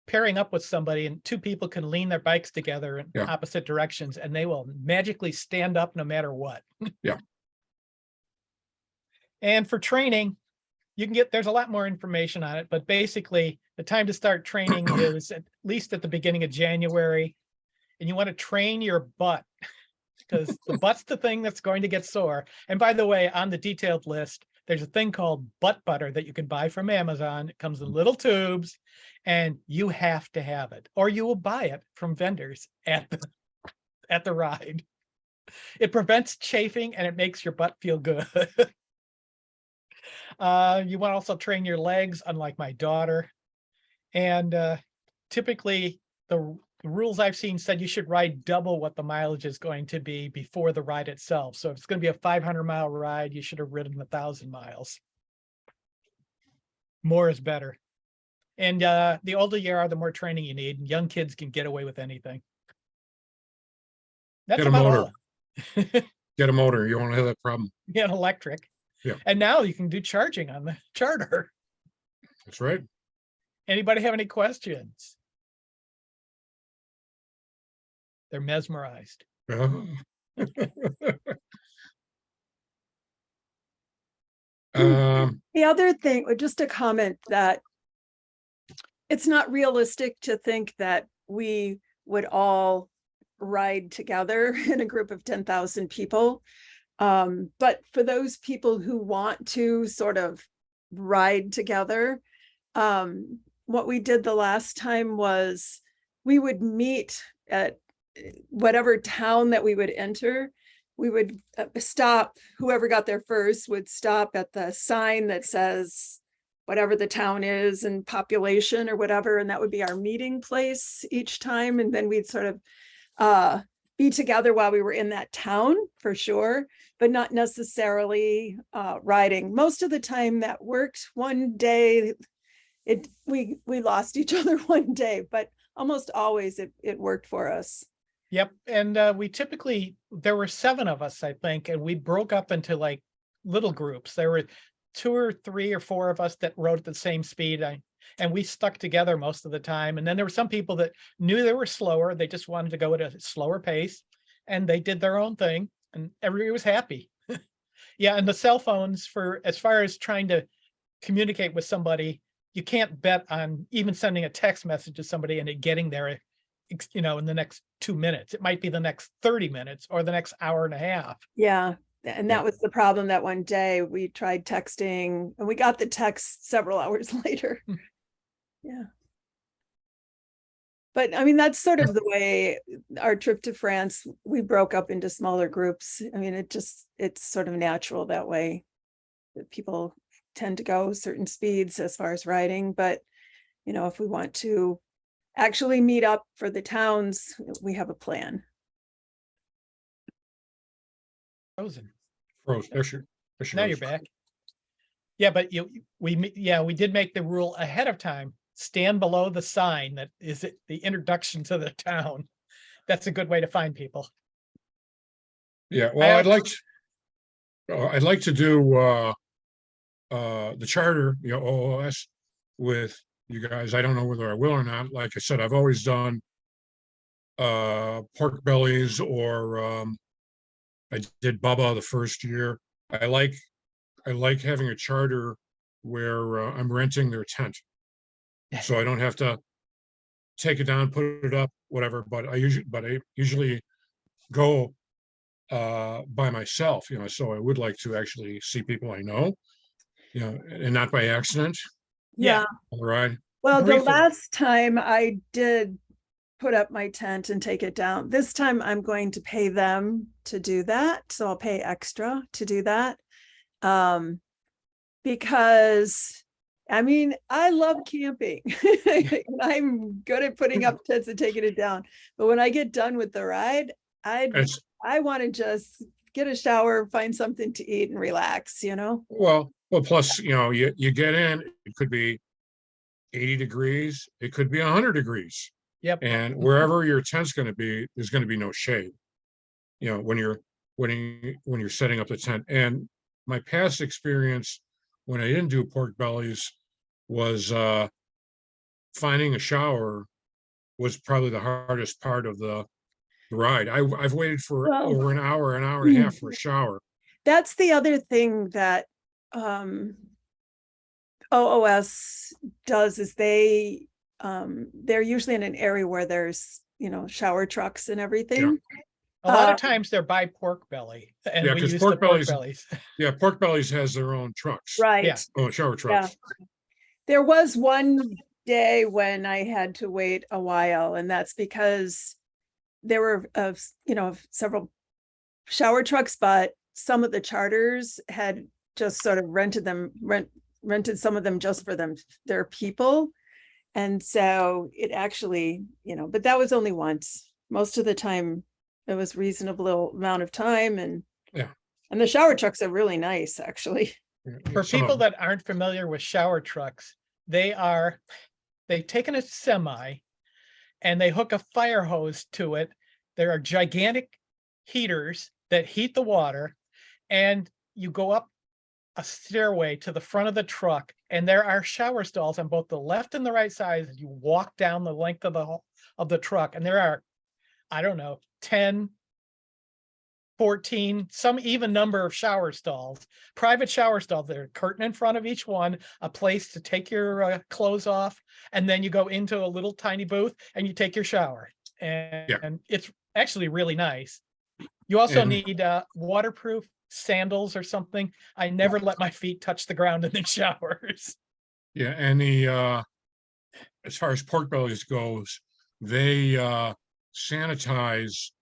pairing up with somebody, and two people can lean their bikes together in Yeah. opposite directions and they will magically stand up no matter what. Yeah. And for training, there's a lot more information on it, but basically the time to start training is at least at the beginning of January. And you want to train your butt, because the butt's the thing that's going to get sore. And by the way, on the detailed list, there's a thing called butt butter that you can buy from Amazon. It comes in little tubes and you have to have it, or you will buy it from vendors at the ride. It prevents chafing and it makes your butt feel good. You want to also train your legs, unlike my daughter. And typically the rules I've seen said you should ride double what the mileage is going to be before the ride itself. So if it's going to be a 500-mile ride, you should have ridden 1,000 miles. More is better. And the older you are, the more training you need. And young kids can get away with anything. That's Get a about motor. all. Get a motor. You won't have that problem. Yeah, an electric. Yeah. And now you can do charging on the charter. That's right. Anybody have any questions? They're mesmerized. The other thing, or just a comment, that it's not realistic to think that we would all ride together in a group of 10,000 people. But for those people who want to sort of ride together, what we did the last time was we would meet at whatever town that we would enter. We would stop, whoever got there first would stop at the sign that says whatever the town is and population or whatever, and that would be our meeting place each time. And then we'd sort of be together while we were in that town, for sure, but not necessarily riding. Most of the time that worked. One day we lost each other one day, but almost always it worked for us. Yep. And there were 7 of us, I think, and we broke up into like little groups. There were 2 or 3 or 4 of us that rode at the same speed. And we stuck together most of the time. And then there were some people that knew they were slower. They just wanted to go at a slower pace and they did their own thing and everybody was happy. Yeah. And the cell phones, as far as trying to communicate with somebody, you can't bet on even sending a text message to somebody and it getting there, in the next 2 minutes. It might be the next 30 minutes or the next hour and a half. Yeah. And that was the problem. That one day we tried texting and we got the text several hours later. Yeah. But I mean, that's sort of the way our trip to France, we broke up into smaller groups. I mean, it's sort of natural that way, that people tend to go certain speeds as far as riding. But, if we want to actually meet up for the towns, we have a plan. Frozen. Froze. Now you're back. Yeah, but we did make the rule ahead of time. Stand below the sign that is the introduction to the town. That's a good way to find people. Yeah. Well, I'd like to do the charter, OOS with you guys. I don't know whether I will or not. Like I said, I've always done pork bellies, or I did Bubba the first year. I like having a charter where I'm renting their tent, so I don't have to take it down, put it up, whatever. But I usually go by myself, so I would like to actually see people I know, and not by accident. Yeah. All right. Well, the Briefly. last time I did put up my tent and take it down. This time I'm going to pay them to do that. So I'll pay extra to do that. Because I mean, I love camping. And I'm good at putting up tents and taking it down. But when I get done with the ride, I want to just get a shower, find something to eat and relax, Well, plus, you get in, it could be 80 degrees, it could be 100 degrees. Yep. And wherever your tent's going to be, there's going to be no shade, when you're setting up the tent. And my past experience when I didn't do pork bellies was finding a shower was probably the hardest part of the ride. I've waited for Well, over an hour and a half for a shower. That's the other thing that OOS does is they're usually in an area where there's, shower trucks and everything. A lot of times they're by pork belly, and Yeah, we 'cause use pork the pork bellies- bellies. Yeah, pork bellies has their own trucks. Right. Oh, shower trucks. There was one day when I had to wait a while, and that's because there were, several shower trucks, but some of the charters had just sort of rented some of them just for their people. And so it actually, but that was only once. Most of the time it was reasonable amount of time, and the shower trucks are really nice, actually. For Some people of them. that aren't familiar with shower trucks, they've taken a semi and they hook a fire hose to it. There are gigantic heaters that heat the water, and you go up a stairway to the front of the truck, and there are shower stalls on both the left and the right sides as you walk down the length of the truck. And there are, I don't know, 10, 14, some even number of shower stalls, private shower stalls. There's a curtain in front of each one, a place to take your clothes off, and then you go into a little tiny booth and you take your shower. And it's actually really nice. You also And- need waterproof sandals or something. I never let my feet touch the ground in the showers. Yeah, and as far as pork bellies goes, they sanitize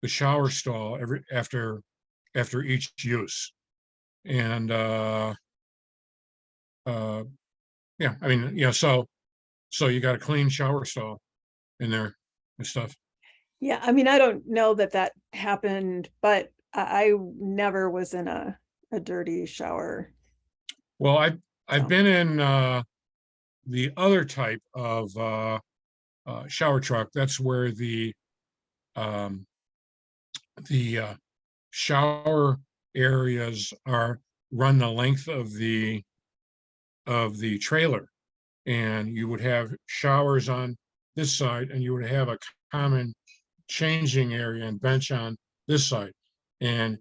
the shower stall after each use. And yeah, I mean, so you got a clean shower stall in there and stuff. Yeah, I mean, I don't know that happened, but I never was in a dirty shower. Well, I've So. been in the other type of shower truck. That's where the shower areas run the length of the trailer, and you would have showers on this side, and you would have a common changing area and bench on this side. And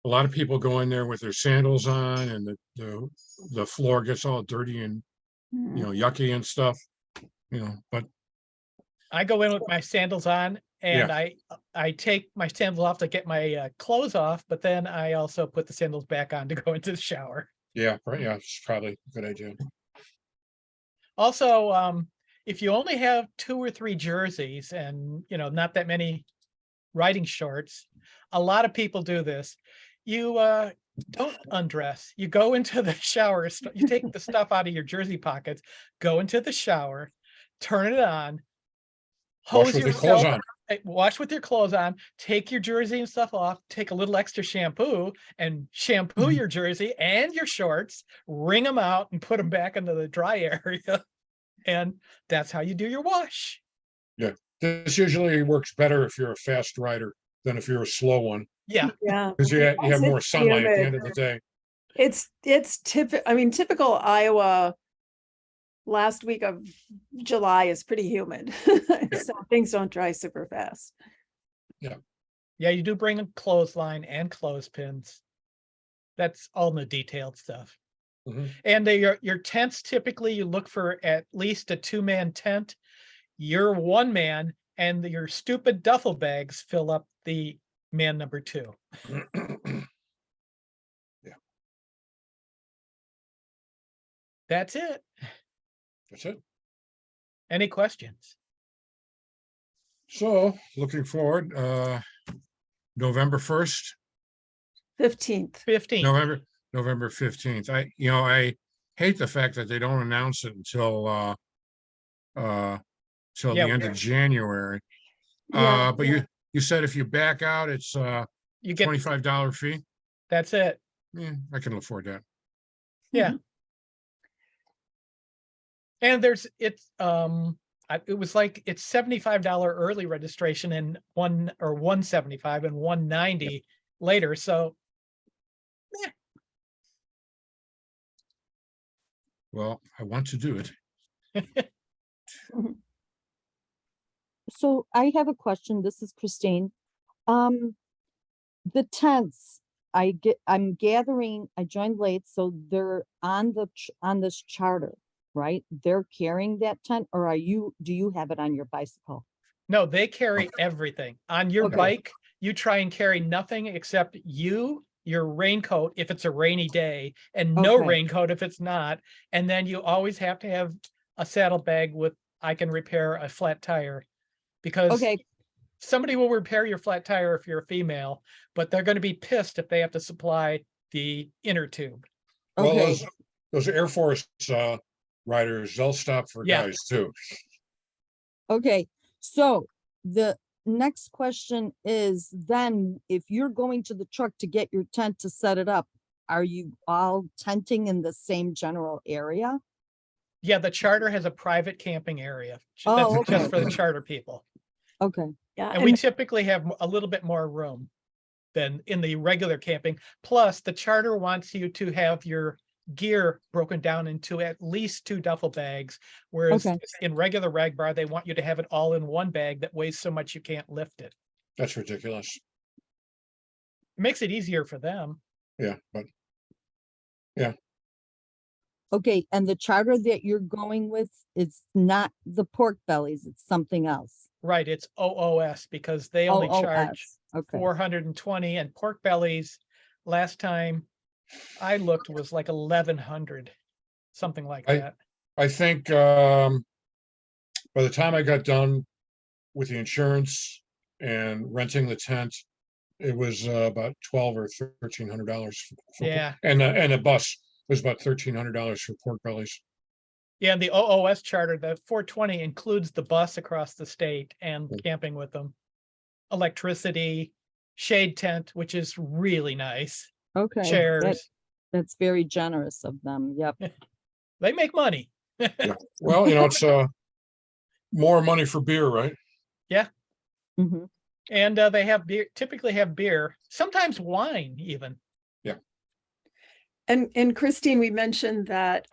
a lot of people go in there with their sandals on, and the floor gets all dirty and yucky and stuff, but I go in with my sandals on, and I take my sandals off to get my clothes off, but then I also put the sandals back on to go into the shower. yeah, it's probably a good idea. Also, if you only have 2 or 3 jerseys and, not that many riding shorts, a lot of people do this. You don't undress. You go into the shower, you take the stuff out of your jersey pockets, go into the shower, turn it on, Wash hose with your clothes yourself, on. wash with your clothes on, take your jersey and stuff off, take a little extra shampoo and shampoo your jersey and your shorts, wring them out and put them back into the dry area. And that's how you do your wash. Yeah, this usually works better if you're a fast rider than if you're a slow one. Yeah, Yeah. Because you have Plus more it's sunlight at the end humid. of the day. It's typical Iowa. Last week of July is pretty humid. So things don't dry super fast. yeah, you do bring a clothesline and clothespins. That's all the detailed stuff. Mhm. And your tents, typically you look for at least a 2-man tent. You're 1 man, and your stupid duffel bags fill up the man number 2. That's it. That's it. Any questions? So looking forward, November 1st, 15th. 15. November 15th. I hate the fact that they don't announce it until till Yeah. the end of January. Yeah. But you said if you back out, it's You get, $25 fee. that's it. Yeah, I can afford that. Yeah. And it was like, it's $75 early registration and $175 and $190 later. So Well, I want to do it. So I have a question. This is Christine. The tents, I'm gathering, I joined late, so they're on on this charter, right? They're carrying that tent, or do you have it on your bicycle? no, they carry everything. On your Okay. bike, you try and carry nothing except your raincoat if it's a rainy day, and no Okay. raincoat if it's not. And then you always have to have a saddlebag with, I can repair a flat tire. Because Okay, somebody will repair your flat tire if you're a female, but they're going to be pissed if they have to supply the inner tube. Well, okay, those Air Force riders, they'll stop for Yeah. guys too. okay. So the next question is then, if you're going to the truck to get your tent to set it up, are you all tenting in the same general area? Yeah, the charter has a private camping area. Oh, That's just okay. for the charter people. Okay, Yeah. And we typically have a little bit more room than in the regular camping. Plus, the charter wants you to have your gear broken down into at least 2 duffel bags, whereas Okay. in regular RAGBRAI, they want you to have it all in 1 bag that weighs so much you can't lift it. That's ridiculous. It makes it easier for them. Yeah, but okay. And the charter that you're going with, it's not the pork bellies, it's something else. Right, it's OOS because they only charge OOS. Okay, 420, and pork bellies, last time I looked, was like 1,100, something like that. I think by the time I got done with the insurance and renting the tent, it was about $1,200 or $1,300. Yeah. And the bus was about $1,300 for pork bellies. Yeah, and the OOS charter, the 420 includes the bus across the state and Mm. camping with them. Electricity, shade tent, which is really nice. okay. Chairs, That's very generous of them. Yep. they make money. Yeah. Well, it's more money for beer, right? Mhm. And they have beer, typically have beer, sometimes wine even. And Christine, we mentioned that,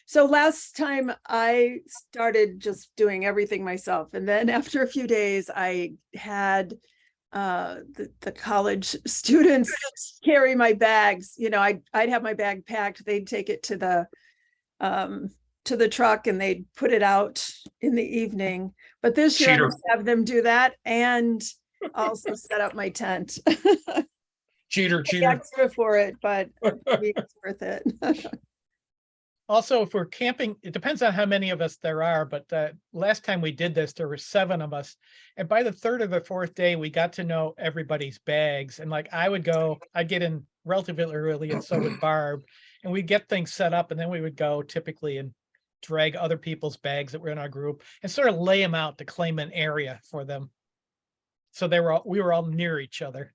so last time I started just doing everything myself. And then after a few days, I had the college students carry my bags. I'd have my bag packed, they'd take it to the truck and they'd put it out in the evening. But this year I Cheater. just have them do that and also set up my tent. Cheater. Extra for it, but it's worth it. Also, if we're camping, it depends on how many of us there are, but last time we did this, there were 7 of us. And by the 3rd or the 4th day, we got to know everybody's bags. And like I'd get in relatively early, and so would Barb. And we'd get things set up, and then we would go typically and drag other people's bags that were in our group and sort of lay them out to claim an area for them. So we were all near each other.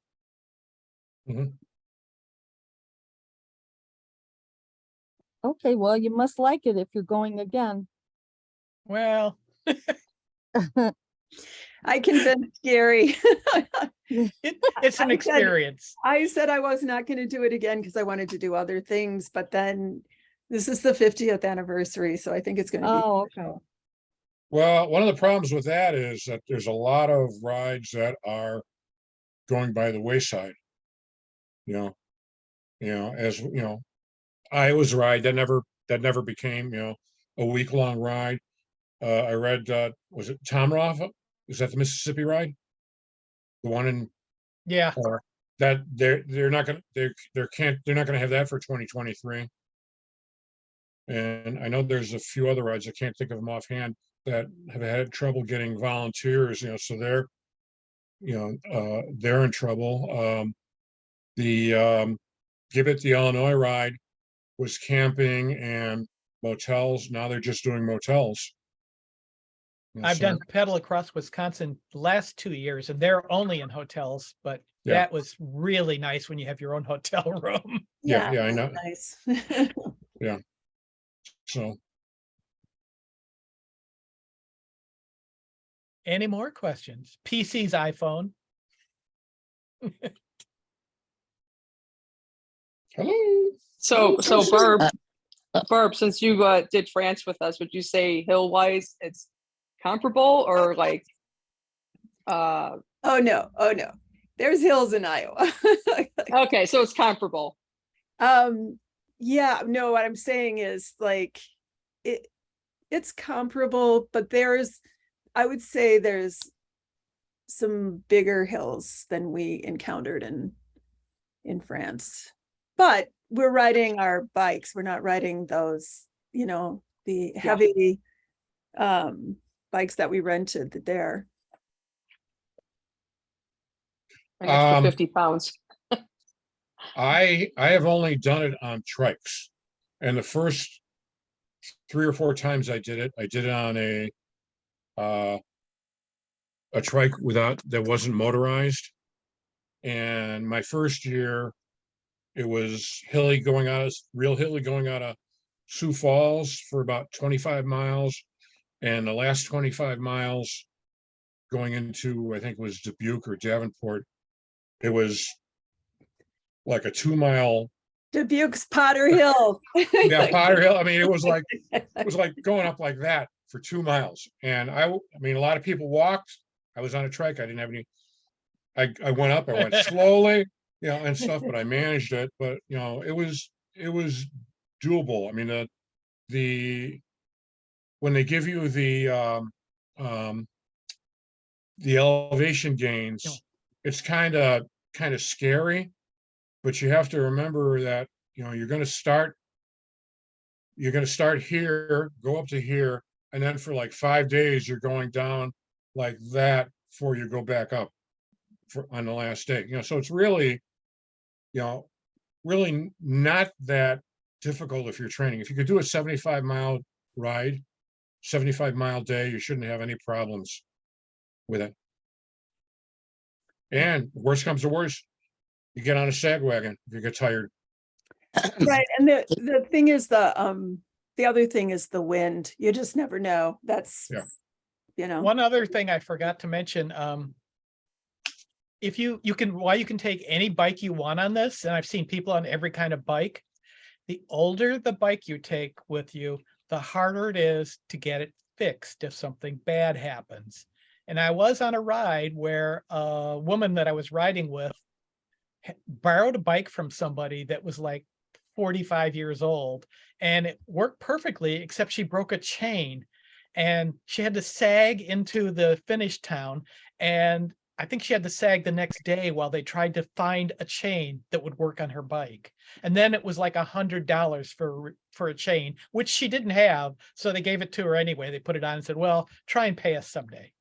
Okay, well, you must like it if you're going again. Well, I convinced Gary. It's an I said- experience. I said I was not going to do it again because I wanted to do other things, but then this is the 50th anniversary, so I think it's going to be. Oh, okay. Well, one of the problems with that is that there's a lot of rides that are going by the wayside. As you know, Iowa's ride that never became, a week-long ride. I read, was it Tomroff? Is that the Mississippi ride? The one in, Yeah. that they're not gonna have that for 2023. And I know there's a few other rides, I can't think of them offhand, that have had trouble getting volunteers, so they're in trouble. The Give It the Illinois ride was camping and motels. Now they're just doing motels. I've So, done pedal across Wisconsin the last 2 years, and they're only in hotels, but Yeah. that was really nice when you have your own hotel room. Yeah, I know. Nice. So, Any more questions? PC's iPhone. hello. So Hello. Barb, since you did France with us, would you say hill wise it's comparable or like Oh no. There's hills in Iowa. okay, so it's comparable. Yeah, no, what I'm saying is like it's comparable, but I would say there's some bigger hills than we encountered in France. But we're riding our bikes. We're not riding those, the heavy bikes that we rented there. An extra Um, 50 pounds. I have only done it on trikes, and the first 3 or 4 times I did it on a trike that wasn't motorized. And my first year, it was real hilly going out of Sioux Falls for about 25 miles. And the last 25 miles going into, I think it was Dubuque or Davenport, it was like a 2-mile. Dubuque's Potter Hill. Yeah, Potter Hill. I mean, it was like going up like that for 2 miles. And I mean, a lot of people walked. I was on a trike. I didn't have any. I went up. I went slowly, and stuff, but I managed it. But it was doable. I mean, when they give you the elevation gains, it's kind of scary. But you have to remember that you're going to start here, go up to here, and then for like 5 days you're going down like that before you go back up on the last day. So it's really really not that difficult if you're training. If you could do a 75-mile ride, 75-mile day, you shouldn't have any problems with it. And worst comes to worst, you get on a sag wagon if you get tired. Right. And the thing is the other thing is the wind. You just never know. That's One other thing I forgot to mention, if you can take any bike you want on this, and I've seen people on every kind of bike. The older the bike you take with you, the harder it is to get it fixed if something bad happens. And I was on a ride where a woman that I was riding with borrowed a bike from somebody that was like 45 years old, and it worked perfectly, except she broke a chain and she had to sag into the finish town. And I think she had to sag the next day while they tried to find a chain that would work on her bike. And then it was like $100 for a chain, which she didn't have. So they gave it to her anyway. They put it on and said, well, try and pay us someday.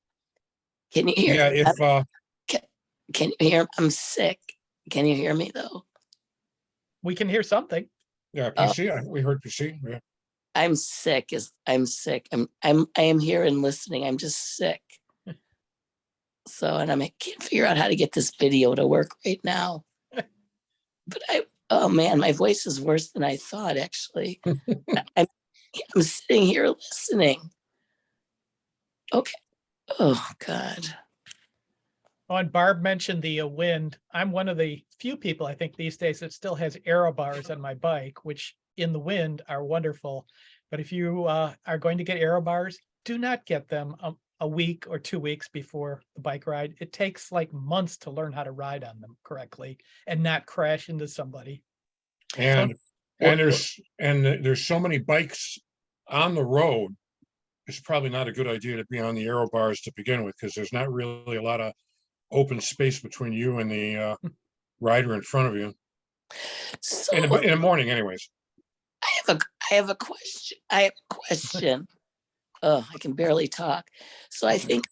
Can you hear? Yeah, if Can you hear? I'm sick. Can you hear me though? We can hear something. yeah, PC, we heard PC. Yeah. I'm sick. I'm sick. I am here and listening. I'm just sick. So, and I can't figure out how to get this video to work right now. But oh man, my voice is worse than I thought. Actually, I'm sitting here listening. Okay. Oh God. Oh, and Barb mentioned the wind. I'm one of the few people, I think, these days that still has aero bars on my bike, which in the wind are wonderful. But if you are going to get aero bars, do not get them a week or 2 weeks before the bike ride. It takes like months to learn how to ride on them correctly and not crash into somebody. And there's so many bikes on the road. It's probably not a good idea to be on the aero bars to begin with, because there's not really a lot of open space between you and the rider in front of you So in the morning anyways. I have a question. Oh, I can barely talk. So I think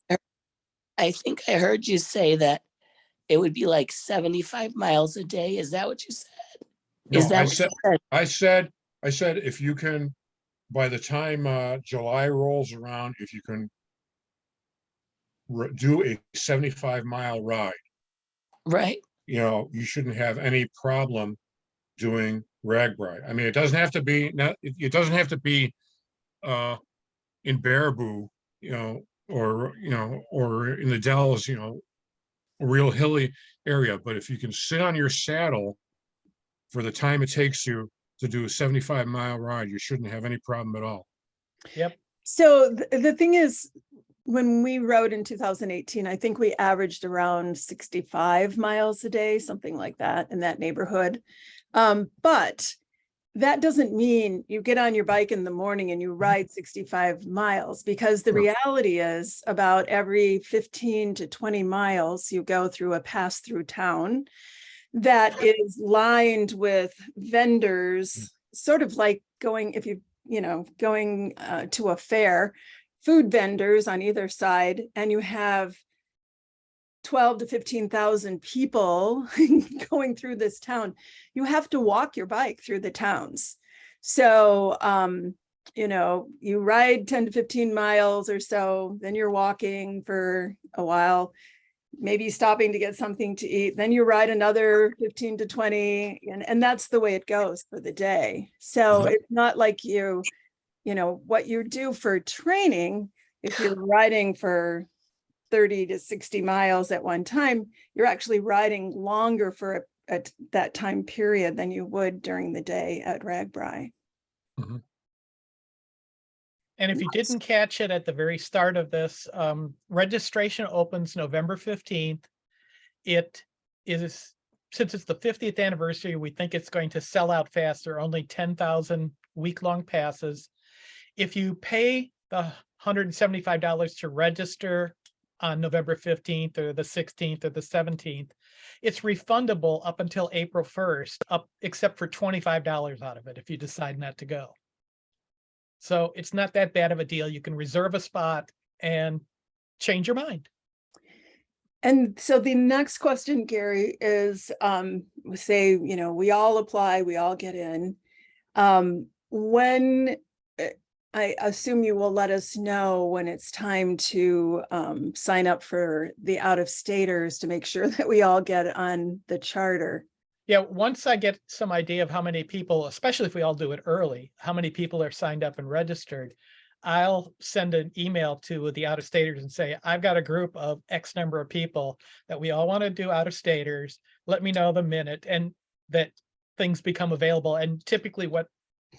I heard you say that it would be like 75 miles a day. Is that what you said? Is No, that what you said? I said if you can, by the time July rolls around, if you can do a 75-mile ride, Right. you shouldn't have any problem doing RAGBRAI. I mean, it doesn't have to be it doesn't have to be in Baraboo, or in the Dells, a real hilly area. But if you can sit on your saddle for the time it takes you to do a 75-mile ride, you shouldn't have any problem at all. Yep. So the thing is, when we rode in 2018, I think we averaged around 65 miles a day, something like that, in that neighborhood. But that doesn't mean you get on your bike in the morning and you ride 65 miles, because the Sure. reality is about every 15 to 20 miles, you go through a pass-through town that is lined with vendors, sort of like going, if going to a fair, food vendors on either side, and you have 12 to 15,000 people going through this town. You have to walk your bike through the towns. So, you ride 10 to 15 miles or so, then you're walking for a while, maybe stopping to get something to eat, then you ride another 15 to 20, and that's the way it goes for the day. So Mhm. it's not like what you do for training, if you're riding for 30 to 60 miles at one time, you're actually riding longer for at that time period than you would during the day at RAGBRAI. And if you didn't catch it at the very start of this, registration opens November 15th. It is, since it's the 50th anniversary, we think it's going to sell out fast. There are only 10,000 week-long passes. If you pay the $175 to register on November 15th or the 16th or the 17th, it's refundable up until April 1st, except for $25 out of it if you decide not to go. So it's not that bad of a deal. You can reserve a spot and change your mind. And so the next question, Gary, is say, we all apply, we all get in. When I assume you will let us know when it's time to sign up for the out-of-staters to make sure that we all get on the charter. Yeah, once I get some idea of how many people, especially if we all do it early, how many people are signed up and registered, I'll send an email to the out-of-staters and say, I've got a group of X number of people that we all want to do out-of-staters. Let me know the minute and that things become available. And typically what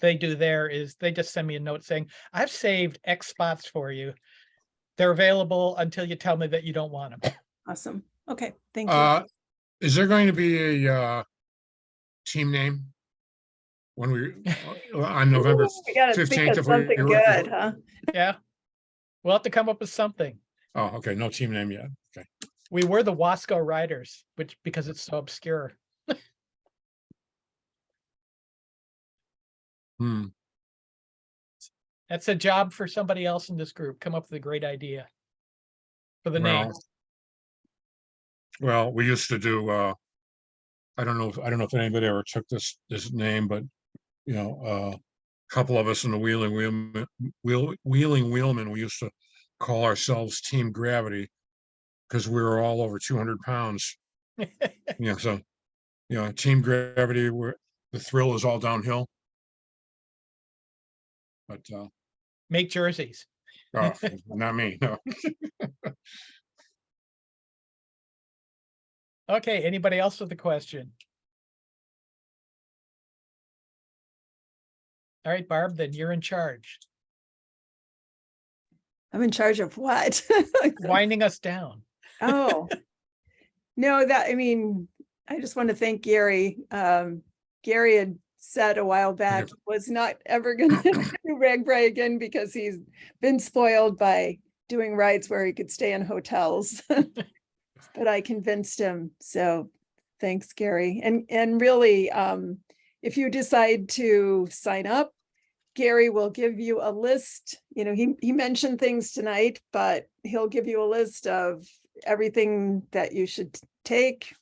they do there is they just send me a note saying, I've saved X spots for you. They're available until you tell me that you don't want them. Awesome. Okay, thank you. Is there going to be a team name when on November We gotta think 15th? of something good, huh? Yeah, we'll have to come up with something. Oh, okay, no team name yet. Okay. We were the Wasco Riders, because it's so obscure. That's a job for somebody else in this group. Come up with a great idea for the name. Well, we used to do, I don't know if anybody ever took this name, but a couple of us in the Wheeling Wheelmen, we used to call ourselves Team Gravity because we were all over 200 pounds. So Team Gravity, where the thrill is all downhill. But Make jerseys. not me. No. Okay, anybody else with a question? All right, Barb, then you're in charge, I'm in charge of what? winding us down. Oh. No, I mean, I just want to thank Gary. Gary had said a while back, was not ever gonna do RAGBRAI again because he's been spoiled by doing rides where he could stay in hotels. But I convinced him, so thanks, Gary. And really, if you decide to sign up, Gary will give you a list. You know, he mentioned things tonight, but he'll give you a list of everything that you should take.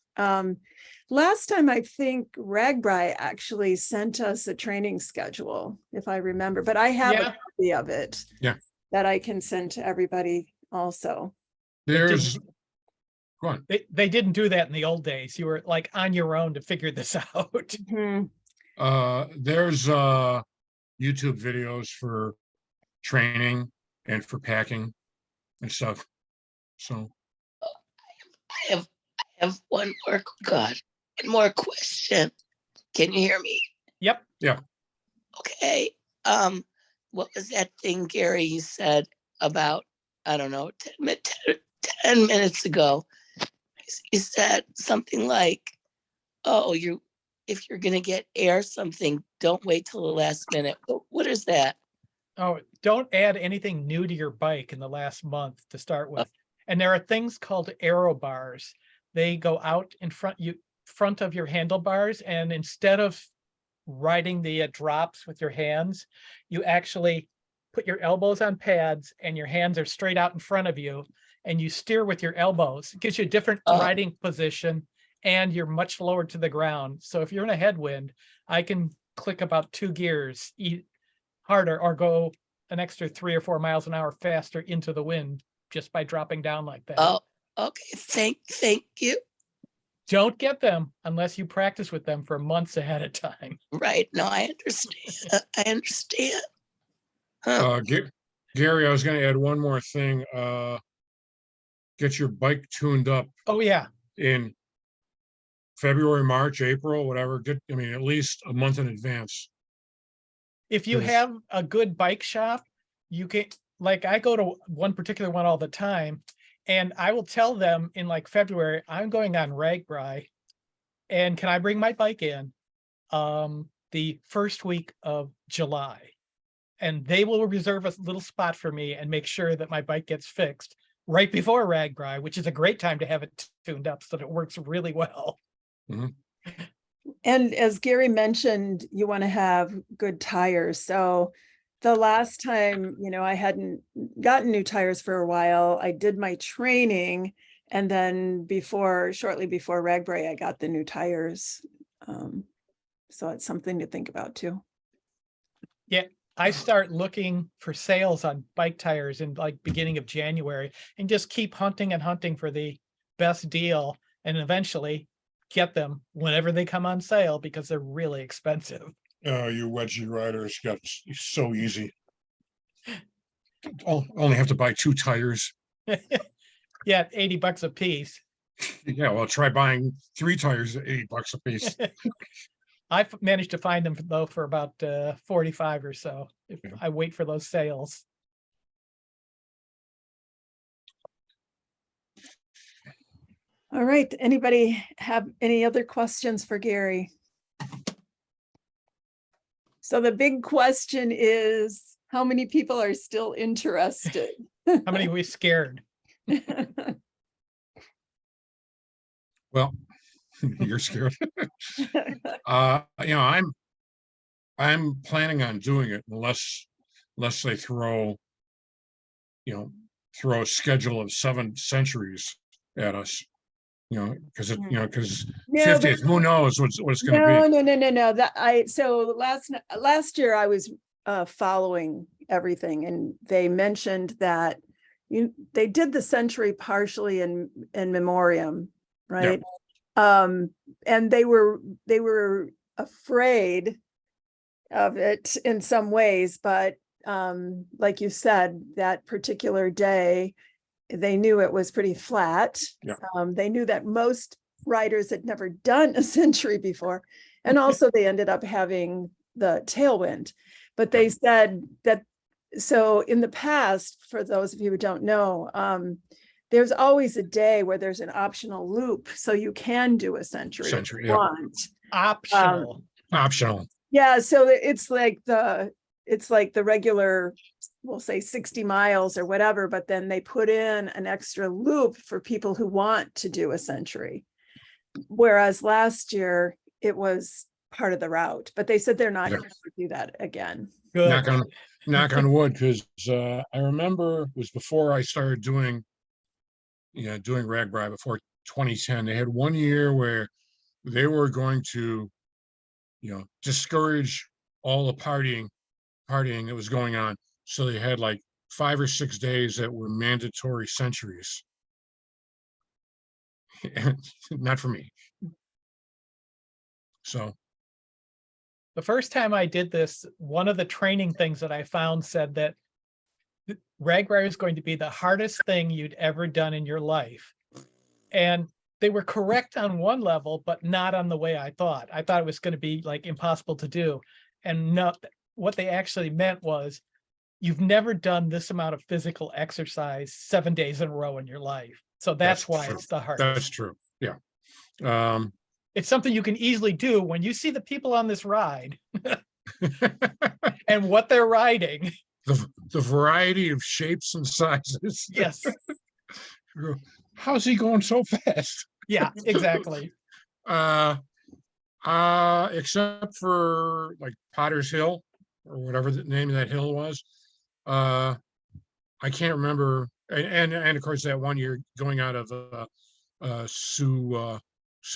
Last time, I think RAGBRAI actually sent us a training schedule, if I remember, but I have a Yeah. copy of it. Yeah. That I can send to everybody also. There's, go on. They didn't do that in the old days. You were like on your own to figure this out. Mhm. There's YouTube videos for training and for packing and stuff. So I have one more, God, one more question. Can you hear me? Yep. Okay. What was that thing, Gary, you said about, I don't know, 10 minutes ago? You said something like, oh, if you're gonna get air something, don't wait till the last minute. What is that? Oh, don't add anything new to your bike in the last month to start with. And there are things called aero bars. They go out in front of your handlebars, and instead of riding the drops with your hands, you actually put your elbows on pads and your hands are straight out in front of you, and you steer with your elbows. It gives you a different riding position, and you're much lower to the ground. So if you're in a headwind, I can click about 2 gears harder or go an extra 3 or 4 miles an hour faster into the wind just by dropping down like that. Oh, okay. Thank you. Don't get them unless you practice with them for months ahead of time. Right. No, I understand. I understand. Huh. Gary, I was gonna add one more thing. Get your bike tuned up Oh, yeah. in February, March, April, whatever. I mean, at least a month in advance. If you Yes. have a good bike shop, you can, like, I go to one particular one all the time, and I will tell them in like February, I'm going on RAGBRAI, and can I bring my bike in the first week of July? And they will reserve a little spot for me and make sure that my bike gets fixed right before RAGBRAI, which is a great time to have it tuned up so that it works really well. And as Gary mentioned, you want to have good tires. So the last time, you know, I hadn't gotten new tires for a while. I did my training, and then shortly before RAGBRAI, I got the new tires. So it's something to think about too. Yeah, I start looking for sales on bike tires in like beginning of January and just keep hunting and hunting for the best deal, and eventually get them whenever they come on sale because they're really expensive. You wedgie riders got so easy. Only have to buy 2 tires. Yeah, $80 a piece. Yeah, well, try buying 3 tires at $80 a piece. I've managed to find them though for about 45 or so if Yeah. I wait for those sales. All right. Anybody have any other questions for Gary? So the big question is, how many people are still interested? How many we scared? Well, you're scared. I'm planning on doing it unless they throw a schedule of 7 centuries at us. Because No, 50th, who knows what it's going to No, be. no. So last year I was following everything, and they mentioned that they did the century partially in memoriam, right? And they were afraid of it in some ways, but like you said, that particular day, they knew it was pretty flat. Yeah. They knew that most riders had never done a century before. And also they ended up having the tailwind. But they said that, so in the past, for those of you who don't know, there's always a day where there's an optional loop, so you can do a century if Century, you yeah. want. Optional. Optional. Yeah, so it's like the regular, we'll say 60 miles or whatever, but then they put in an extra loop for people who want to do a century. Whereas last year it was part of the route, but they said they're not Yeah. going to do that again. Good. Knock on wood, because I remember it was before I started doing RAGBRAI, before 2010. They had one year where they were going to, discourage all the partying that was going on. So they had like 5 or 6 days that were mandatory centuries. Not for me. So The first time I did this, one of the training things that I found said that RAGBRAI is going to be the hardest thing you'd ever done in your life. And they were correct on one level, but not on the way I thought. I thought it was going to be like impossible to do. And not what they actually meant was, you've never done this amount of physical exercise 7 days in a row in your life. So that's why true. it's the That's hardest. true. Yeah. It's something you can easily do when you see the people on this ride and what they're riding. the variety of shapes and sizes. Yes. How's he going so fast? Yeah, exactly. Except for like Potter's Hill or whatever the name of that hill was. I can't remember. And of course that one year going out of Sioux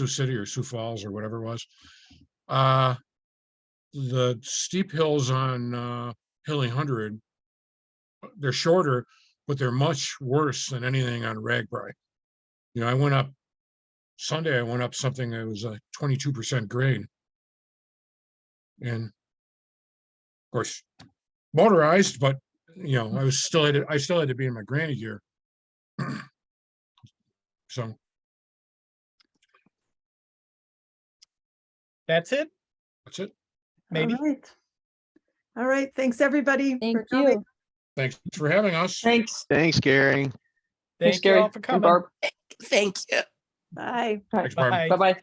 City or Sioux Falls or whatever it was. The steep hills on Hilly 100, they're shorter, but they're much worse than anything on RAGBRAI. I went up Sunday, I went up something that was a 22% grade. And of course, motorized, but I still had to be in my granny gear. So That's it. that's it. Maybe. All right. Thanks, everybody. Thank for coming. you. Thanks for having us. Thanks. Thanks, Gary. Thank you Gary all for and coming. Barb. Thank you. Bye. Thanks, Barb. Bye. Bye-bye.